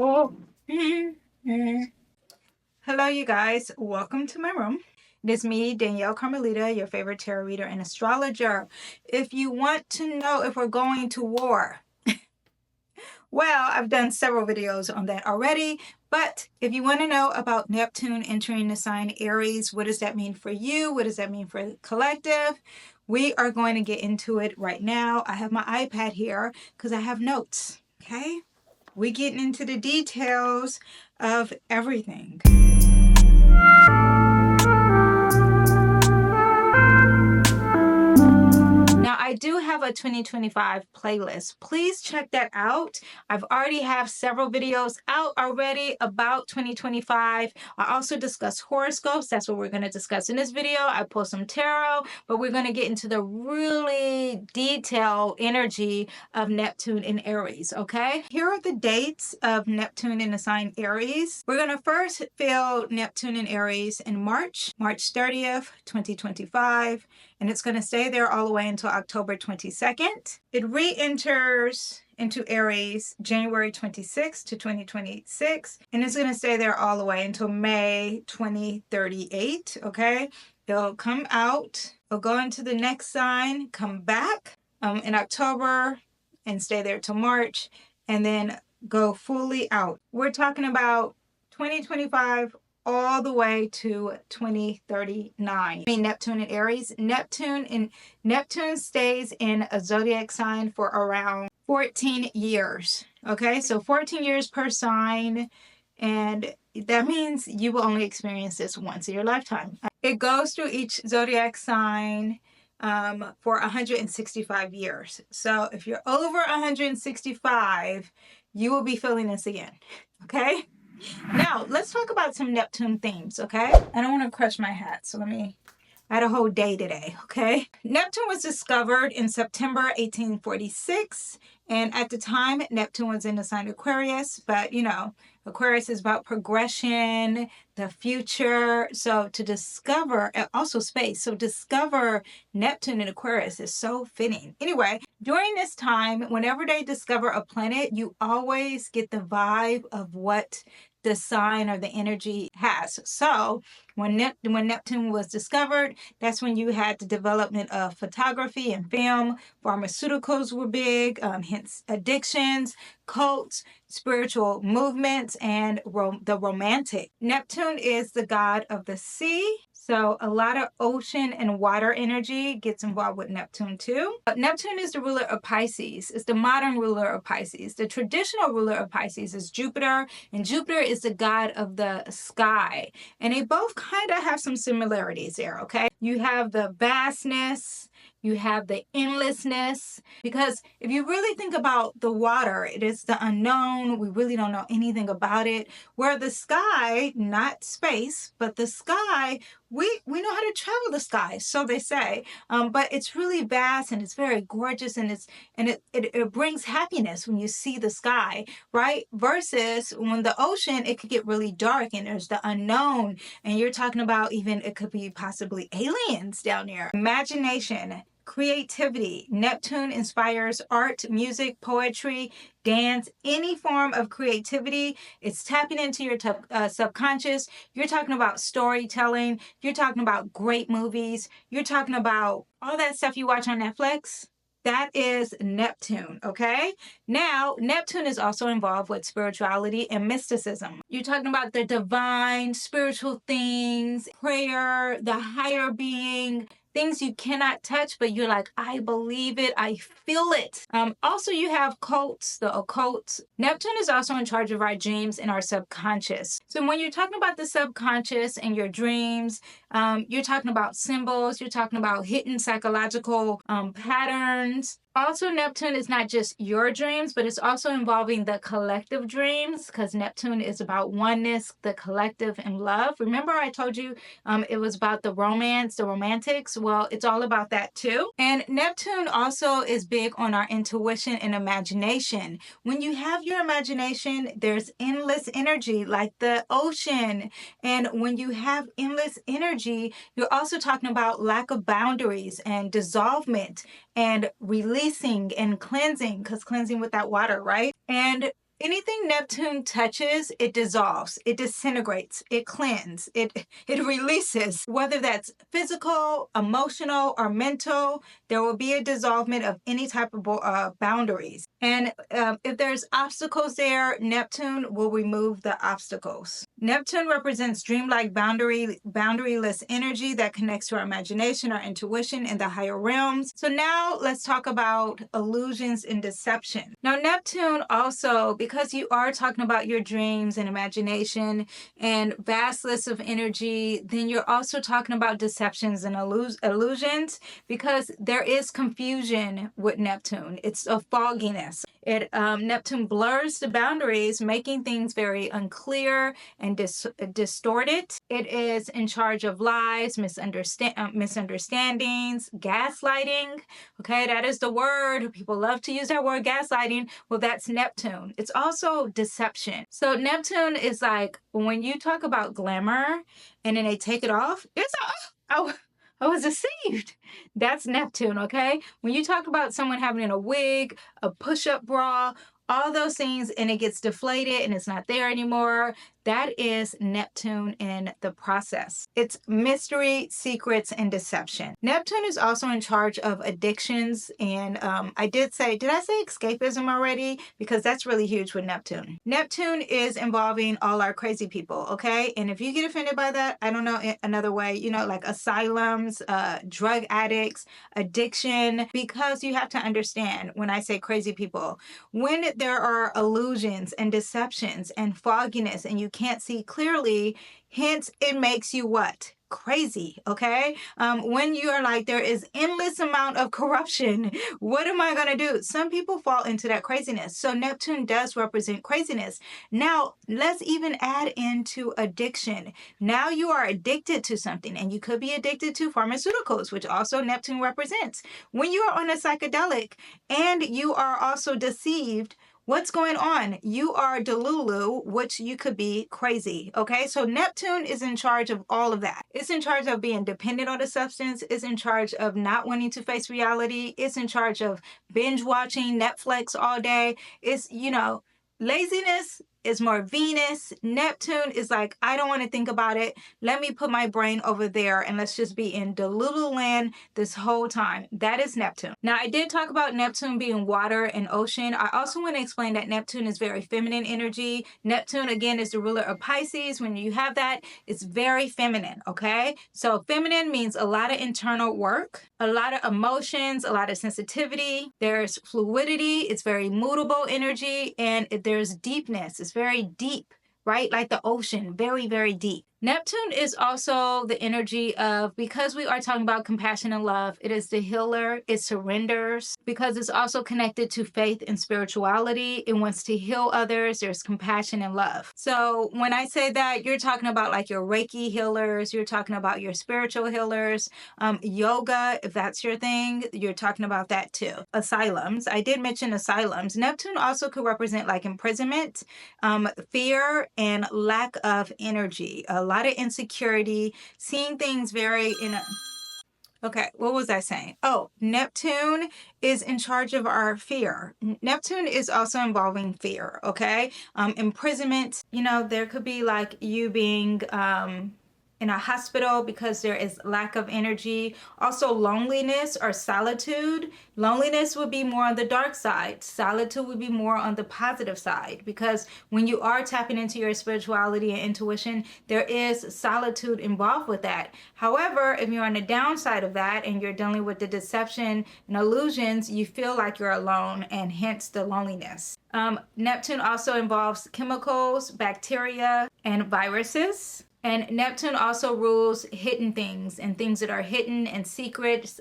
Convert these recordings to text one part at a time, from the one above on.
Oh. Hello, you guys. Welcome to my room. It is me, Danyell Carmelita, your favorite tarot reader and astrologer. If you want to know if we're going to war, well, I've done several videos on that already. But if you want to know about Neptune entering the sign Aries, what does that mean for you? What does that mean for the collective? We are going to get into it right now. I have my iPad here because I have notes. Okay? We're getting into the details of everything. Now, I do have a 2025 playlist. Please check that out. I've already have several videos out already about 2025. I also discuss horoscopes. That's what we're going to discuss in this video. I pull some tarot, but we're going to get into the really detailed energy of Neptune in Aries, okay? Here are the dates of Neptune in the sign Aries. We're going to first feel Neptune in Aries in March 30th, 2025. And it's going to stay there all the way until October 22nd. It re-enters into Aries January 26th to 2026. And it's going to stay there all the way until May 2038, okay? It'll come out, it'll go into the next sign, come back in October and stay there till March, and then go fully out. We're talking about 2025 all the way to 2039. I mean, Neptune in Aries. Neptune stays in a zodiac sign for around 14 years. Okay, so 14 years per sign, and that means you will only experience this once in your lifetime. It goes through each zodiac sign for 165 years. So if you're over 165, you will be feeling this again. Okay? Now, let's talk about some Neptune themes, okay? I don't want to crush my hat, so I had a whole day today, okay? Neptune was discovered in September 1846, and at the time, Neptune was in the sign Aquarius, but you know, Aquarius is about progression, the future, so to discover, and also space, so discover Neptune in Aquarius is so fitting. Anyway, during this time, whenever they discover a planet, you always get the vibe of what the sign or the energy has. So when Neptune was discovered, that's when you had the development of photography and film. Pharmaceuticals were big, hence addictions, cults, spiritual movements, and the romantic. Neptune is the god of the sea. So a lot of ocean and water energy gets involved with Neptune too. Neptune is the ruler of Pisces. It's the modern ruler of Pisces. The traditional ruler of Pisces is Jupiter, and Jupiter is the god of the sky. And they both kind of have some similarities there, okay? You have the vastness, you have the endlessness, because if you really think about the water, it is the unknown. We really don't know anything about it. Where the sky, not space, but the sky, we know how to travel the sky, so they say. But it's really vast and it's very gorgeous, and it brings happiness when you see the sky, right? Versus when the ocean, it could get really dark and there's the unknown, and you're talking about even it could be possibly aliens down there. Imagination, creativity. Neptune inspires art, music, poetry, dance, any form of creativity. It's tapping into your subconscious. You're talking about storytelling. You're talking about great movies. You're talking about all that stuff you watch on Netflix. That is Neptune, okay? Now, Neptune is also involved with spirituality and mysticism. You're talking about the divine, spiritual things, prayer, the higher being, things you cannot touch, but you're like, I believe it, I feel it. Also, you have cults, the occult. Neptune is also in charge of our dreams and our subconscious. So when you're talking about the subconscious and your dreams, you're talking about symbols, you're talking about hidden psychological patterns. Also, Neptune is not just your dreams, but it's also involving the collective dreams, because Neptune is about oneness, the collective, and love. Remember I told you it was about the romance, the romantics? Well, it's all about that too. And Neptune also is big on our intuition and imagination. When you have your imagination, there's endless energy like the ocean. And when you have endless energy, you're also talking about lack of boundaries and dissolvement and releasing and cleansing, because cleansing with that water, right? And Anything Neptune touches, it dissolves, it disintegrates, it cleanses, it releases. Whether that's physical, emotional, or mental, there will be a dissolvement of any type of boundaries. And if there's obstacles there, Neptune will remove the obstacles. Neptune represents dreamlike boundaryless energy that connects to our imagination, our intuition, and the higher realms. So now let's talk about illusions and deception. Now, Neptune also, because you are talking about your dreams and imagination and vastness of energy, then you're also talking about deceptions and illusions, because there is confusion with Neptune. It's a fogginess. Neptune blurs the boundaries, making things very unclear and distorted. It is in charge of lies, misunderstandings, gaslighting. Okay, that is the word. People love to use that word, gaslighting. Well, that's Neptune. It's also deception. So Neptune is like when you talk about glamour and then they take it off, it's I was deceived. That's Neptune, okay? When you talk about someone having a wig, a push-up bra, all those things, and it gets deflated and it's not there anymore, that is Neptune in the process. It's mystery, secrets, and deception. Neptune is also in charge of addictions. And did I say escapism already? Because that's really huge with Neptune. Neptune is involving all our crazy people, okay? And if you get offended by that, I don't know another way, like asylums, drug addicts, addiction, because you have to understand when I say crazy people, when there are illusions and deceptions and fogginess and you can't see clearly, hence it makes you what? Crazy, okay? When you are like, there is endless amount of corruption, what am I gonna do? Some people fall into that craziness. So Neptune does represent craziness. Now, let's even add into addiction. Now you are addicted to something, and you could be addicted to pharmaceuticals, which also Neptune represents. When you are on a psychedelic and you are also deceived, what's going on? You are delulu, which you could be crazy, okay? So Neptune is in charge of all of that. It's in charge of being dependent on a substance. It's in charge of not wanting to face reality. It's in charge of binge watching Netflix all day. It's, laziness is more Venus. Neptune is like, I don't want to think about it. Let me put my brain over there and let's just be in delulu land this whole time. That is Neptune. Now, I did talk about Neptune being water and ocean. I also want to explain that Neptune is very feminine energy. Neptune, again, is the ruler of Pisces. When you have that, it's very feminine, okay? So feminine means a lot of internal work, a lot of emotions, a lot of sensitivity. There's fluidity. It's very moodable energy, and there's deepness. It's very deep, right? Like the ocean, very, very deep. Neptune is also the energy of, because we are talking about compassion and love, it is the healer, it surrenders, because it's also connected to faith and spirituality. It wants to heal others. There's compassion and love. So when I say that, you're talking about like your Reiki healers, you're talking about your spiritual healers, yoga, if that's your thing, you're talking about that too. Asylums, I did mention asylums. Neptune also could represent like imprisonment, fear, and lack of energy. A lot of insecurity, seeing things very Okay, what was I saying? Oh, Neptune is in charge of our fear. Neptune is also involving fear, okay? Imprisonment, there could be like you being in a hospital because there is lack of energy. Also loneliness or solitude. Loneliness would be more on the dark side. Solitude would be more on the positive side, because when you are tapping into your spirituality and intuition, there is solitude involved with that. However, if you're on the downside of that and you're dealing with the deception and illusions, you feel like you're alone, and hence the loneliness. Neptune also involves chemicals, bacteria, and viruses. And Neptune also rules hidden things and things that are hidden and secret,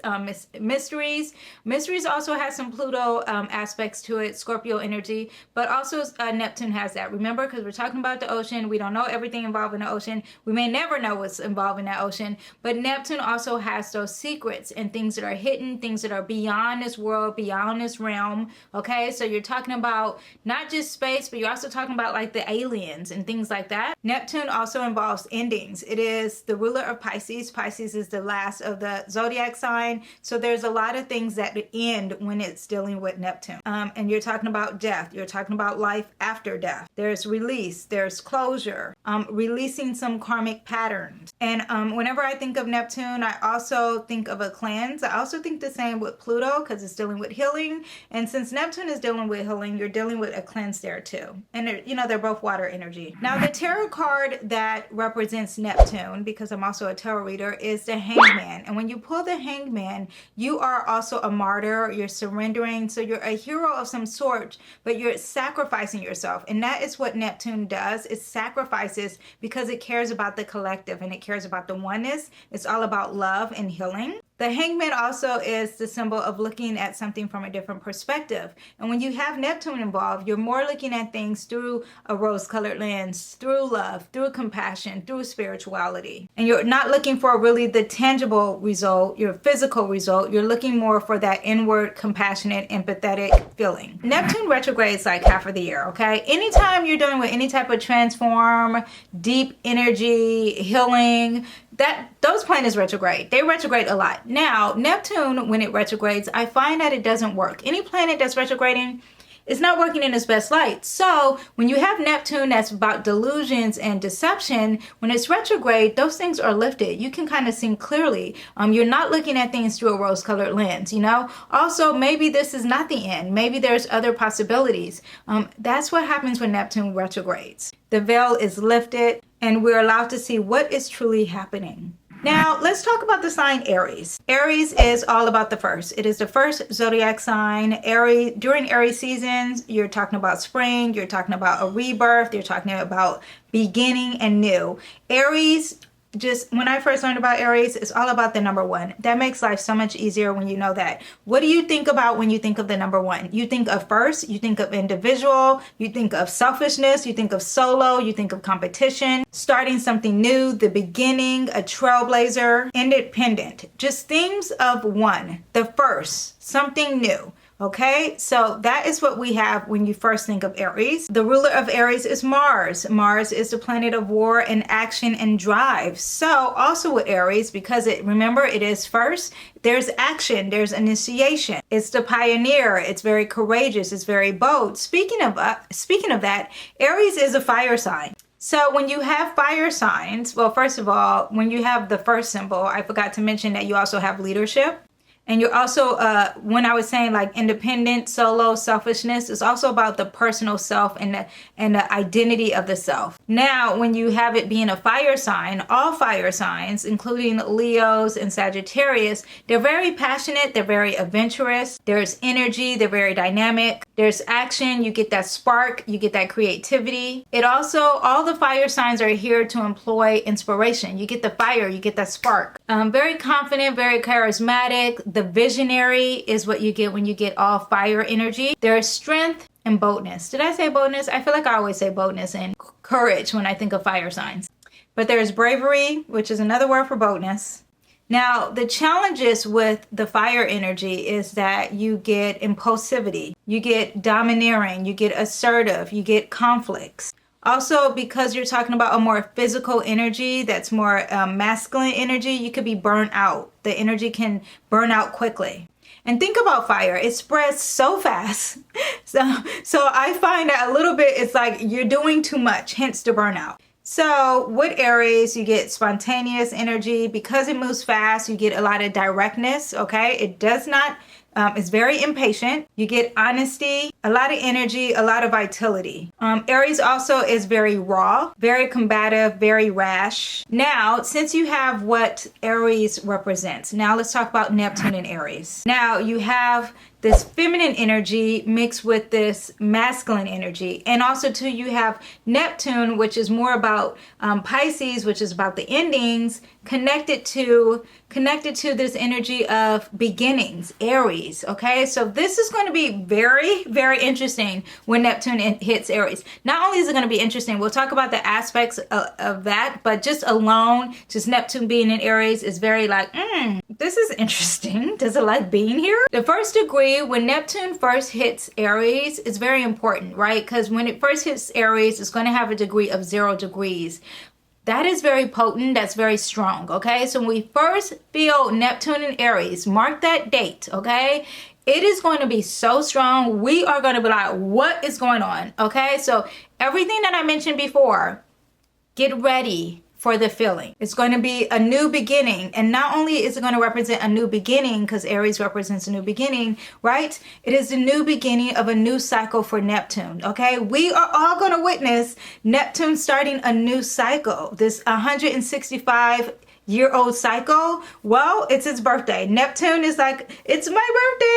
mysteries. Mysteries also has some Pluto aspects to it, Scorpio energy, but also Neptune has that. Remember, because we're talking about the ocean, we don't know everything involved in the ocean. We may never know what's involved in that ocean, but Neptune also has those secrets and things that are hidden, things that are beyond this world, beyond this realm, okay? So you're talking about not just space, but you're also talking about like the aliens and things like that. Neptune also involves endings. It is the ruler of Pisces. Pisces is the last of the zodiac sign. So there's a lot of things that end when it's dealing with Neptune. And you're talking about death. You're talking about life after death. There's release. There's closure. Releasing some karmic patterns. And whenever I think of Neptune, I also think of a cleanse. I also think the same with Pluto because it's dealing with healing. And since Neptune is dealing with healing, you're dealing with a cleanse there too. And they're both water energy. Now the tarot card that represents Neptune, because I'm also a tarot reader, is the Hangman. And when you pull the Hangman, you are also a martyr. You're surrendering. So you're a hero of some sort, but you're sacrificing yourself. And that is what Neptune does. It sacrifices because it cares about the collective and it cares about the oneness. It's all about love and healing. The Hangman also is the symbol of looking at something from a different perspective. And when you have Neptune involved, you're more looking at things through a rose-colored lens, through love, through compassion, through spirituality. And you're not looking for really the tangible result, your physical result. You're looking more for that inward, compassionate, empathetic feeling. Neptune retrogrades like half of the year, okay? Anytime you're dealing with any type of transform, deep energy, healing, those planets retrograde. They retrograde a lot. Now, Neptune, when it retrogrades, I find that it doesn't work. Any planet that's retrograding is not working in its best light. So when you have Neptune that's about delusions and deception, when it's retrograde, those things are lifted. You can kind of see clearly. You're not looking at things through a rose-colored lens, you know? Also, maybe this is not the end. Maybe there's other possibilities. That's what happens when Neptune retrogrades. The veil is lifted and we're allowed to see what is truly happening. Now, let's talk about the sign Aries. Aries is all about the first. It is the first zodiac sign. During Aries seasons, you're talking about spring, you're talking about a rebirth, you're talking about beginning and new. Aries, just when I first learned about Aries, it's all about the number one. That makes life so much easier when you know that. What do you think about when you think of the number one? You think of first, you think of individual, you think of selfishness, you think of solo, you think of competition, starting something new, the beginning, a trailblazer, independent. Just things of one, the first, something new. Okay, so that is what we have when you first think of Aries. The ruler of Aries is Mars. Mars is the planet of war and action and drive. So also with Aries, because remember, it is first, there's action, there's initiation. It's the pioneer. It's very courageous. It's very bold. Speaking of that, Aries is a fire sign. So when you have fire signs, well, first of all, when you have the first symbol, I forgot to mention that you also have leadership. And you're also, when I was saying like independent, solo, selfishness, it's also about the personal self and the identity of the self. Now, when you have it being a fire sign, all fire signs, including Leos and Sagittarius, they're very passionate, they're very adventurous, there's energy, they're very dynamic, there's action, you get that spark, you get that creativity. It also, all the fire signs are here to employ inspiration. You get the fire, you get that spark. Very confident, very charismatic. The visionary is what you get when you get all fire energy. There's strength and boldness. Did I say boldness? I feel like I always say boldness and courage when I think of fire signs. But there's bravery, which is another word for boldness. Now, the challenges with the fire energy is that you get impulsivity, you get domineering, you get assertive, you get conflicts. Also, because you're talking about a more physical energy that's more masculine energy, you could be burnt out. The energy can burn out quickly. And think about fire. It spreads so fast. So I find that a little bit, it's like you're doing too much, hence the burnout. So with Aries, you get spontaneous energy. Because it moves fast, you get a lot of directness, okay? It does not... it's very impatient. You get honesty, a lot of energy, a lot of vitality. Aries also is very raw, very combative, very rash. Now, since you have what Aries represents, now let's talk about Neptune in Aries. Now, you have this feminine energy mixed with this masculine energy. And also too, you have Neptune, which is more about Pisces, which is about the endings, connected to this energy of beginnings, Aries. Okay, so this is going to be very, very interesting when Neptune hits Aries. Not only is it going to be interesting, we'll talk about the aspects of that, but just alone, just Neptune being in Aries is very like, this is interesting. Does it like being here? The first degree, when Neptune first hits Aries, is very important, right? Because when it first hits Aries, it's going to have a degree of 0 degrees. that is very potent. That's very strong, okay? So when we first feel Neptune in Aries, mark that date, okay? It is going to be so strong. We are going to be like, what is going on, okay? So everything that I mentioned before, get ready for the feeling. It's going to be a new beginning. And not only is it going to represent a new beginning, because Aries represents a new beginning, right? It is the new beginning of a new cycle for Neptune, okay? We are all going to witness Neptune starting a new cycle. This 165-year-old cycle. Well, it's its birthday. Neptune is like, it's my birthday.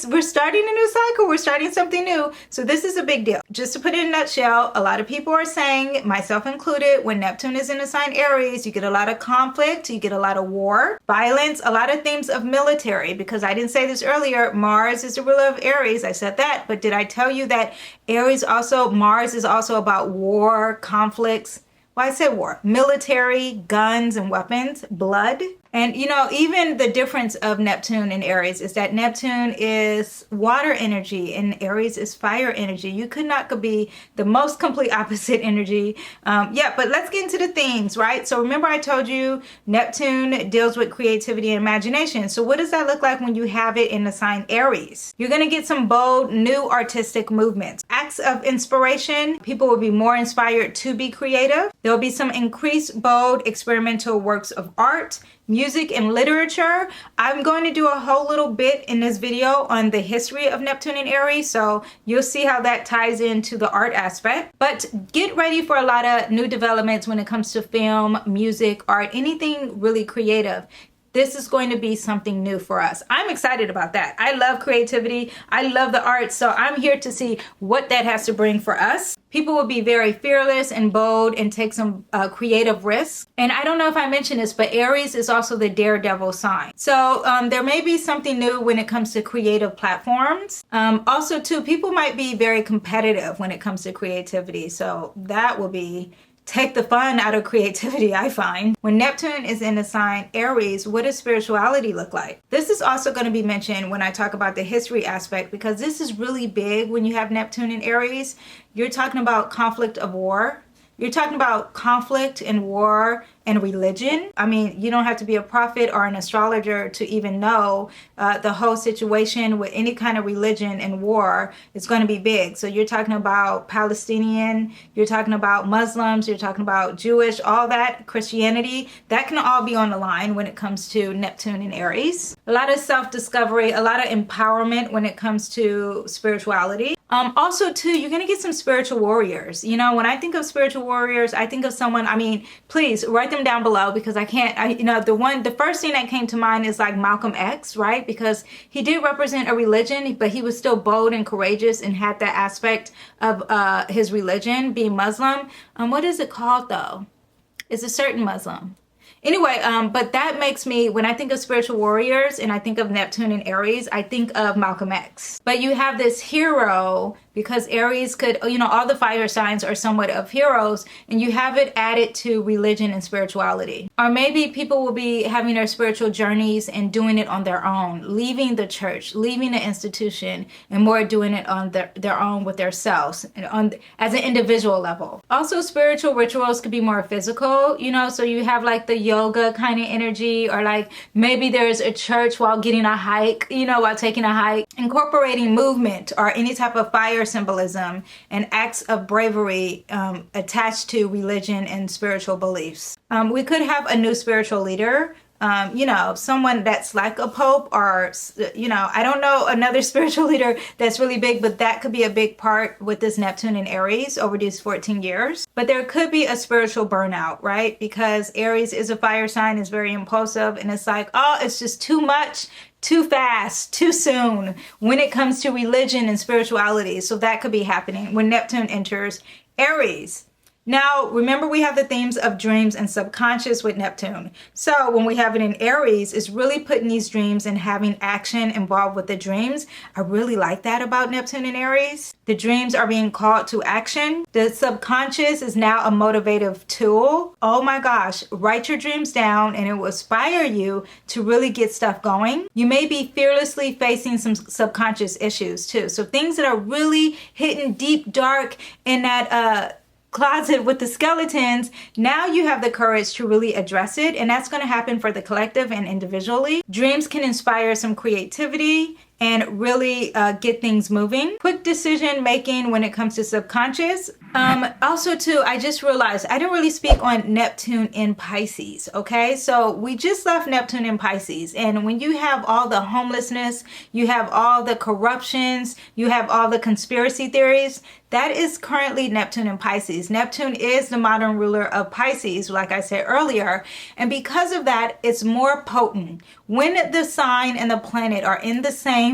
We're starting a new cycle. We're starting something new. So this is a big deal. Just to put it in a nutshell, a lot of people are saying, myself included, when Neptune is in a sign Aries, you get a lot of conflict, you get a lot of war, violence, a lot of themes of military, because I didn't say this earlier, Mars is the ruler of Aries. I said that, but did I tell you that Mars is also about war, conflicts? Well, I said war, military, guns and weapons, blood. And, you know, even the difference of Neptune and Aries is that Neptune is water energy and Aries is fire energy. You could not be the most complete opposite energy. Yeah, but let's get into the themes, right? So remember I told you Neptune deals with creativity and imagination. So what does that look like when you have it in the sign Aries? You're going to get some bold, new artistic movements. Acts of inspiration. People will be more inspired to be creative. There will be some increased, bold, experimental works of art, music and literature. I'm going to do a whole little bit in this video on the history of Neptune and Aries, so you'll see how that ties into the art aspect. But get ready for a lot of new developments when it comes to film, music, art, anything really creative. This is going to be something new for us. I'm excited about that. I love creativity. I love the arts. So I'm here to see what that has to bring for us. People will be very fearless and bold and take some creative risks. And I don't know if I mentioned this, but Aries is also the daredevil sign. So there may be something new when it comes to creative platforms. Also, too, people might be very competitive when it comes to creativity. So that will be take the fun out of creativity, I find. When Neptune is in the sign Aries, what does spirituality look like? This is also going to be mentioned when I talk about the history aspect, because this is really big when you have Neptune in Aries. You're talking about conflict of war. You're talking about conflict and war and religion. I mean, you don't have to be a prophet or an astrologer to even know the whole situation with any kind of religion and war is going to be big. So you're talking about Palestinian, you're talking about Muslims, you're talking about Jewish, all that, Christianity, that can all be on the line when it comes to Neptune and Aries. A lot of self-discovery, a lot of empowerment when it comes to spirituality. Also, too, you're going to get some spiritual warriors. You know, when I think of spiritual warriors, I think of someone, I mean, please write them down below, because I can't, the first thing that came to mind is like Malcolm X, right? Because he did represent a religion, but he was still bold and courageous and had that aspect of his religion, being Muslim. What is it called, though? It's a certain Muslim. Anyway, but that makes me, when I think of spiritual warriors and I think of Neptune and Aries, I think of Malcolm X. But you have this hero, because Aries could, all the fire signs are somewhat of heroes, and you have it added to religion and spirituality. Or maybe people will be having their spiritual journeys and doing it on their own, leaving the church, leaving the institution, and more doing it on their own with themselves, as an individual level. Also, spiritual rituals could be more physical, so you have like the yoga kind of energy, or like maybe there's a church while getting a hike, while taking a hike, incorporating movement or any type of fire symbolism and acts of bravery attached to religion and spiritual beliefs. We could have a new spiritual leader, someone that's like a pope, or, I don't know, another spiritual leader that's really big, but that could be a big part with this Neptune and Aries over these 14 years. But there could be a spiritual burnout, right? Because Aries is a fire sign, is very impulsive, and it's like, oh, it's just too much, too fast, too soon when it comes to religion and spirituality. So that could be happening when Neptune enters Aries. Now, remember, we have the themes of dreams and subconscious with Neptune. So when we have it in Aries, it's really putting these dreams and having action involved with the dreams. I really like that about Neptune and Aries. The dreams are being called to action. The subconscious is now a motivative tool. Oh my gosh, write your dreams down and it will inspire you to really get stuff going. You may be fearlessly facing some subconscious issues too. So things that are really hitting deep, dark in that, closet with the skeletons, now you have the courage to really address it, and that's going to happen for the collective and individually. Dreams can inspire some creativity and really get things moving. Quick decision making when it comes to subconscious. Also too, I just realized I didn't really speak on Neptune in Pisces, okay? So we just left Neptune in Pisces, and when you have all the homelessness, you have all the corruptions, you have all the conspiracy theories, that is currently Neptune in Pisces. Neptune is the modern ruler of Pisces, like I said earlier, and because of that, it's more potent. When the sign and the planet are in the same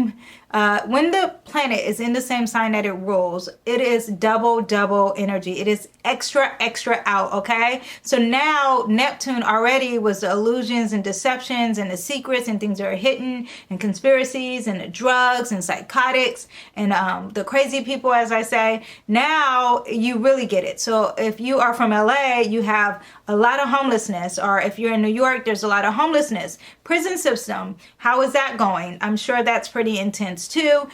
when the planet is in the same sign that it rules, it is double energy. It is extra out, okay? So now Neptune already was the illusions and deceptions and the secrets and things that are hidden and conspiracies and the drugs and psychotics and the crazy people, as I say. Now you really get it. So if you are from LA, you have a lot of homelessness, or if you're in New York, there's a lot of homelessness. Prison system, how is that going? I'm sure that's pretty intense too.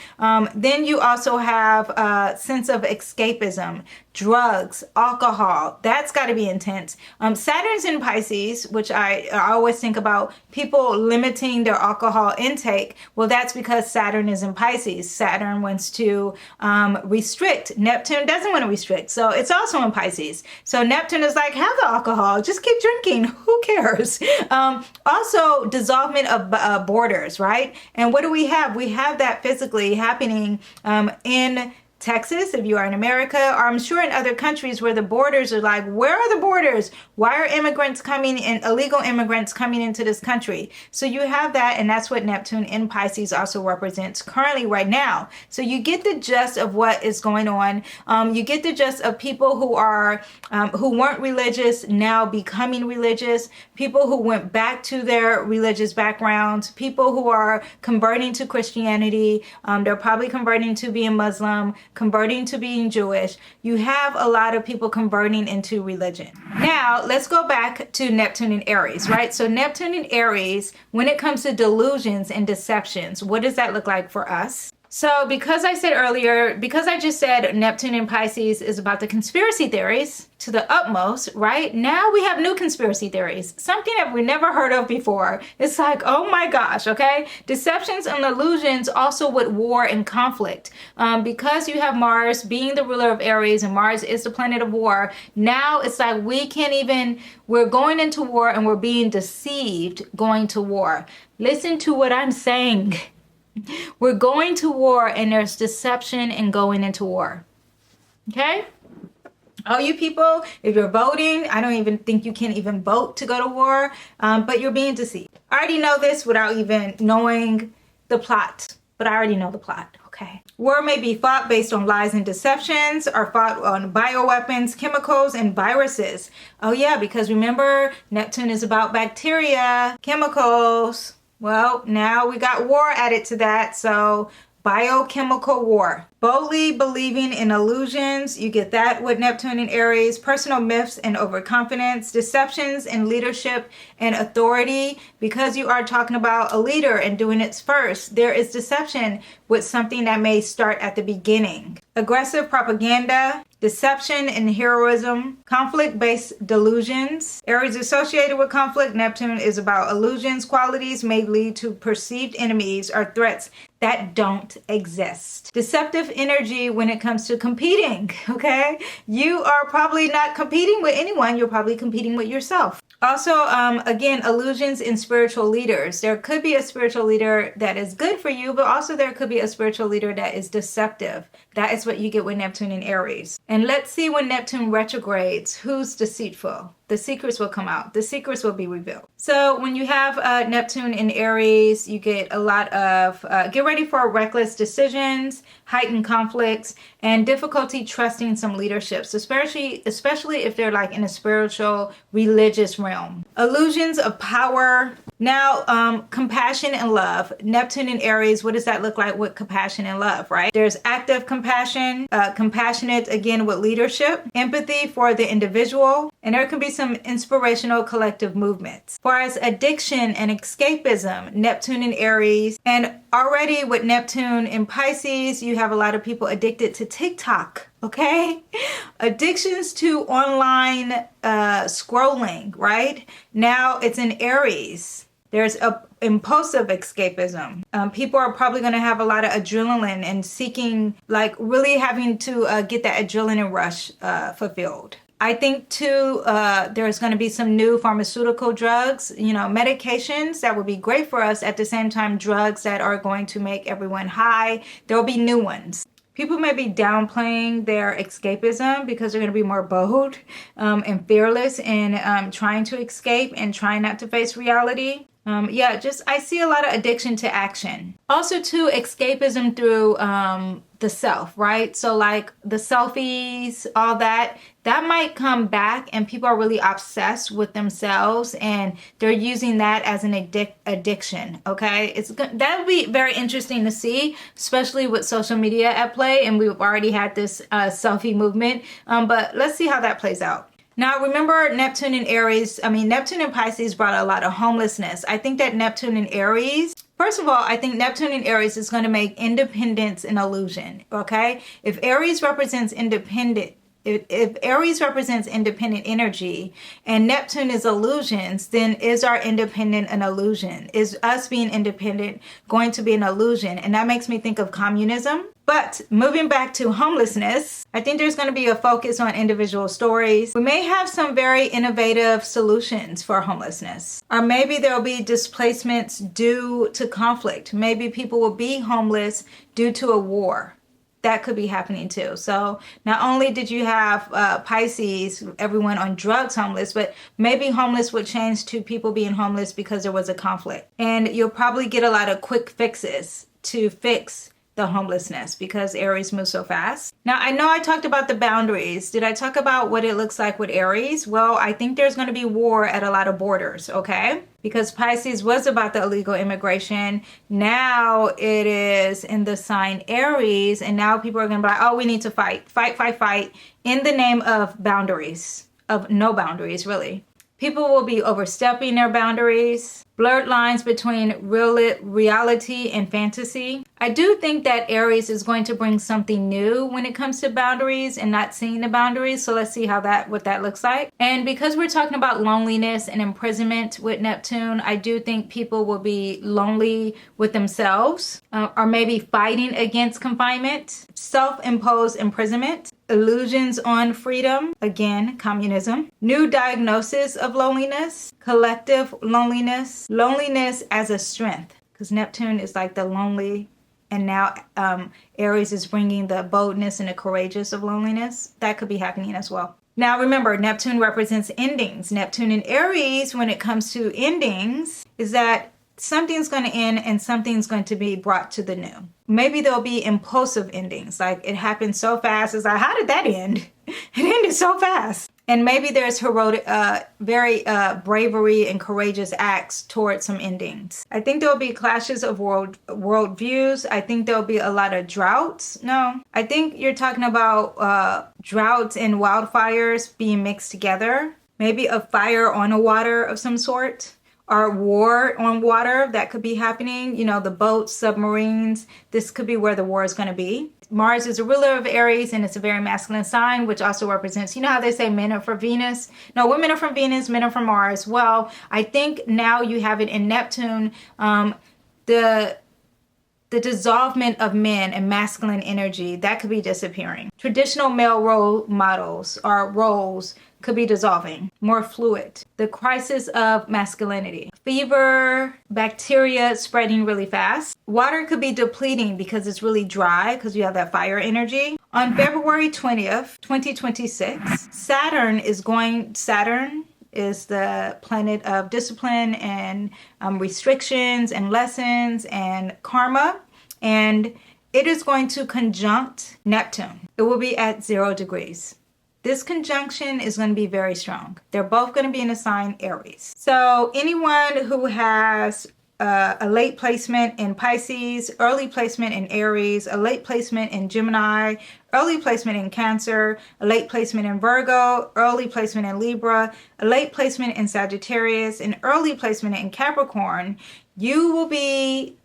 Then you also have a sense of escapism, drugs, alcohol. That's got to be intense. Saturn's in Pisces, which I always think about people limiting their alcohol intake. Well, that's because Saturn is in Pisces. Saturn wants to restrict. Neptune doesn't want to restrict. So it's also in Pisces. So Neptune is like, have the alcohol, just keep drinking. Who cares? Also, dissolvement of borders, right? And what do we have? We have that physically happening in Texas, if you are in America, or I'm sure in other countries where the borders are like, where are the borders? Why are immigrants coming in, illegal immigrants coming into this country? So you have that, and that's what Neptune in Pisces also represents currently right now. So you get the gist of what is going on. You get the gist of people who are, who weren't religious now becoming religious, people who went back to their religious backgrounds, people who are converting to Christianity. They're probably converting to being Muslim, converting to being Jewish. You have a lot of people converting into religion. Now, let's go back to Neptune in Aries, right? So Neptune in Aries, when it comes to delusions and deceptions, what does that look like for us? So because I said earlier, because I just said Neptune in Pisces is about the conspiracy theories to the utmost, right? Now we have new conspiracy theories, something that we never heard of before. It's like, oh my gosh, okay? Deceptions and illusions also with war and conflict. Because you have Mars being the ruler of Aries and Mars is the planet of war, now it's like we can't even, we're going into war and we're being deceived going to war. Listen to what I'm saying. We're going to war and there's deception in going into war. Okay? All you people, if you're voting, I don't even think you can even vote to go to war, but you're being deceived. I already know this without even knowing the plot, but I already know the plot. Okay. War may be fought based on lies and deceptions, or fought on bioweapons, chemicals, and viruses. Oh yeah, because remember, Neptune is about bacteria, chemicals. Well, now we got war added to that, so biochemical war. Boldly believing in illusions, you get that with Neptune in Aries. Personal myths and overconfidence, deceptions in leadership and authority. Because you are talking about a leader and doing it first, there is deception with something that may start at the beginning. Aggressive propaganda, deception and heroism, conflict-based delusions. Aries associated with conflict, Neptune is about illusions, qualities may lead to perceived enemies or threats that don't exist. Deceptive energy when it comes to competing, okay? You are probably not competing with anyone, you're probably competing with yourself. Also, again, illusions in spiritual leaders. There could be a spiritual leader that is good for you, but also there could be a spiritual leader that is deceptive. That is what you get with Neptune in Aries. And let's see when Neptune retrogrades, who's deceitful. The secrets will come out. The secrets will be revealed. So when you have Neptune in Aries, you get a lot of, get ready for reckless decisions, heightened conflicts, and difficulty trusting some leaderships, especially if they're like in a spiritual, religious realm. Illusions of power. Now, compassion and love. Neptune in Aries, what does that look like with compassion and love, right? There's active compassion, compassionate, again, with leadership, empathy for the individual, and there can be some inspirational collective movements. As far as addiction and escapism, Neptune in Aries, and already with Neptune in Pisces, you have a lot of people addicted to TikTok. okay? Addictions to online scrolling, right? Now it's in Aries. There's a impulsive escapism. People are probably going to have a lot of adrenaline and seeking, like really having to get that adrenaline rush fulfilled. I think too, there's going to be some new pharmaceutical drugs, medications that would be great for us. At the same time, drugs that are going to make everyone high. There will be new ones. People may be downplaying their escapism because they're going to be more bold and fearless in trying to escape and trying not to face reality. I see a lot of addiction to action. Also to escapism through the self, right? So like the selfies, all that might come back, and people are really obsessed with themselves and they're using that as an addiction, okay? That would be very interesting to see, especially with social media at play, and we've already had this selfie movement, but let's see how that plays out. Now, remember Neptune in Aries, Neptune in Pisces brought a lot of homelessness. I think that Neptune in Aries, first of all, I think Neptune in Aries is going to make independence an illusion, okay? If Aries represents if Aries represents independent energy and Neptune is illusions, then is our independent an illusion? Is us being independent going to be an illusion? And that makes me think of communism. But moving back to homelessness, I think there's going to be a focus on individual stories. We may have some very innovative solutions for homelessness. Or maybe there will be displacements due to conflict. Maybe people will be homeless due to a war. That could be happening too. So not only did you have Pisces, everyone on drugs homeless, but maybe homeless would change to people being homeless because there was a conflict. And you'll probably get a lot of quick fixes to fix the homelessness because Aries moves so fast. Now, I know I talked about the boundaries. Did I talk about what it looks like with Aries? Well, I think there's going to be war at a lot of borders, okay? Because Pisces was about the illegal immigration. Now it is in the sign Aries, and now people are going to be like, oh, we need to fight in the name of boundaries, of no boundaries, really. People will be overstepping their boundaries, blurred lines between reality and fantasy. I do think that Aries is going to bring something new when it comes to boundaries and not seeing the boundaries. So let's see what that looks like. And because we're talking about loneliness and imprisonment with Neptune, I do think people will be lonely with themselves or maybe fighting against confinement, self-imposed imprisonment, illusions on freedom, again, communism, new diagnosis of loneliness, collective loneliness, loneliness as a strength, because Neptune is like the lonely, and now Aries is bringing the boldness and the courageous of loneliness. That could be happening as well. Now remember, Neptune represents endings. Neptune in Aries, when it comes to endings, is that something's going to end and something's going to be brought to the new. Maybe there'll be impulsive endings, like it happened so fast. It's like, how did that end? It ended so fast. And maybe there's heroic, very bravery and courageous acts towards some endings. I think there'll be clashes of world views. I think there'll be a lot of droughts. No, I think you're talking about droughts and wildfires being mixed together. Maybe a fire on a water of some sort. Or war on water that could be happening. The boats, submarines. This could be where the war is going to be. Mars is a ruler of Aries, and it's a very masculine sign, which also represents, how they say men are for Venus? No, women are from Venus, men are from Mars. Well, I think now you have it in Neptune, the dissolvement of men and masculine energy, that could be disappearing. Traditional male role models or roles could be dissolving, more fluid. The crisis of masculinity. Fever, bacteria spreading really fast. Water could be depleting because it's really dry because you have that fire energy. On February 20th, 2026, Saturn is the planet of discipline and restrictions and lessons and karma. And it is going to conjunct Neptune. It will be at 0 degrees. This conjunction is going to be very strong. They're both going to be in the sign Aries. So anyone who has a late placement in Pisces, early placement in Aries, a late placement in Gemini, early placement in Cancer, a late placement in Virgo, early placement in Libra, a late placement in Sagittarius, an early placement in Capricorn, you will be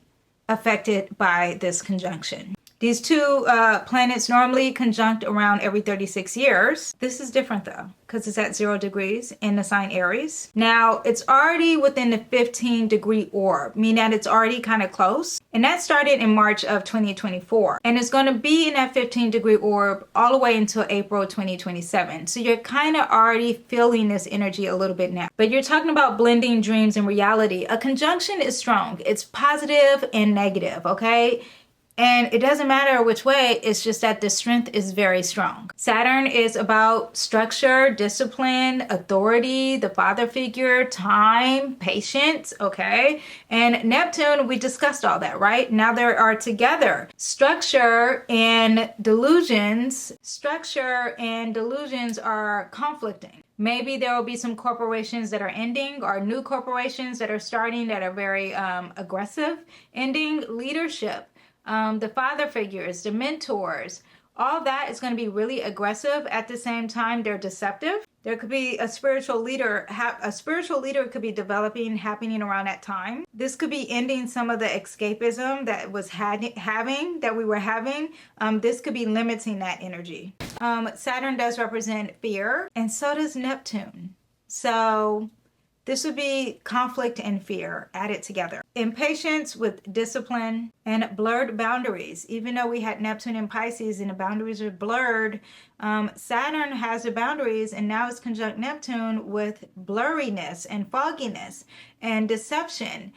affected by this conjunction. These two planets normally conjunct around every 36 years. This is different though, because it's at 0 degrees in the sign Aries. Now, it's already within the 15-degree orb, meaning that it's already kind of close. And that started in March of 2024. And it's going to be in that 15-degree orb all the way until April 2027. So you're kind of already feeling this energy a little bit now. But you're talking about blending dreams and reality. A conjunction is strong. It's positive and negative, okay? And it doesn't matter which way, it's just that the strength is very strong. Saturn is about structure, discipline, authority, the father figure, time, patience, okay? And Neptune, we discussed all that, right? Now they are together. Structure and delusions are conflicting. Maybe there will be some corporations that are ending or new corporations that are starting that are very aggressive. Ending leadership. The father figures, the mentors, all that is going to be really aggressive. At the same time, they're deceptive. There could be a spiritual leader. A spiritual leader could be happening around that time. This could be ending some of the escapism that we were having. This could be limiting that energy. Saturn does represent fear, and so does Neptune. So this would be conflict and fear added together. Impatience with discipline and blurred boundaries. Even though we had Neptune in Pisces and the boundaries are blurred, Saturn has the boundaries, and now it's conjunct Neptune with blurriness and fogginess and deception.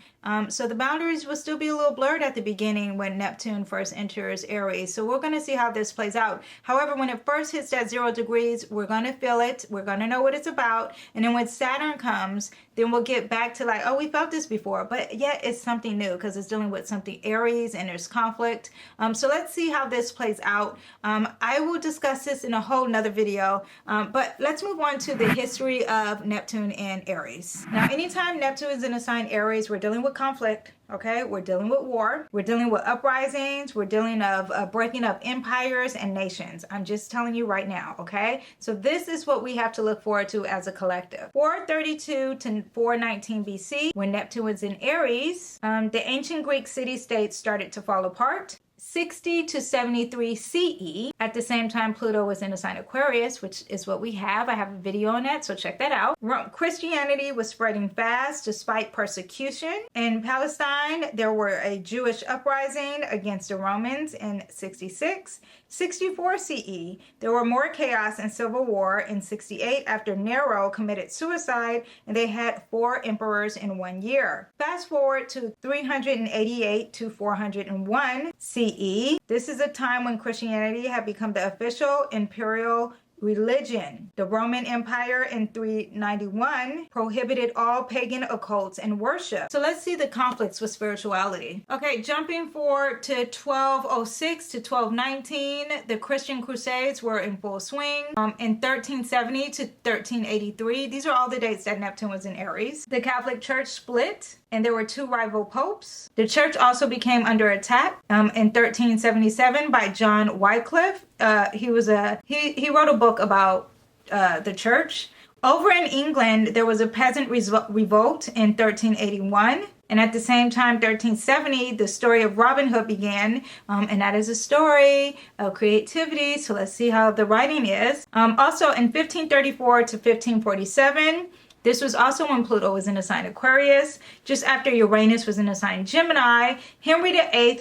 So the boundaries will still be a little blurred at the beginning when Neptune first enters Aries. So we're going to see how this plays out. However, when it first hits that 0 degrees, we're going to feel it. We're going to know what it's about. And then when Saturn comes, then we'll get back to like, oh, we felt this before. But yet it's something new because it's dealing with something Aries and there's conflict. So let's see how this plays out. I will discuss this in a whole nother video. But let's move on to the history of Neptune in Aries. Now, anytime Neptune is in a sign Aries, we're dealing with conflict. Okay, we're dealing with war. We're dealing with uprisings. We're dealing of breaking up empires and nations. I'm just telling you right now, okay? So this is what we have to look forward to as a collective. 432 to 419 BC, when Neptune was in Aries, the ancient Greek city-states started to fall apart. 60 to 73 CE. At the same time, Pluto was in the sign Aquarius, which is what we have. I have a video on that, so check that out. Christianity was spreading fast despite persecution. In Palestine, there were a Jewish uprising against the Romans in 66. 64 CE, there were more chaos and civil war in 68 after Nero committed suicide, and they had 4 emperors in 1 year. Fast forward to 388 to 401 CE. This is a time when Christianity had become the official imperial religion. The Roman Empire in 391 prohibited all pagan occults and worship. So let's see the conflicts with spirituality. Okay, jumping forward to 1206 to 1219, the Christian Crusades were in full swing. In 1370 to 1383, these are all the dates that Neptune was in Aries. The Catholic Church split, and there were 2 rival popes. The church also became under attack in 1377 by John Wycliffe. He wrote a book about the church. Over in England, there was a peasant revolt in 1381. And at the same time, 1370, the story of Robin Hood began. And that is a story of creativity. So let's see how the writing is. Also in 1534 to 1547, this was also when Pluto was in the sign Aquarius. Just after Uranus was in the sign Gemini, Henry VIII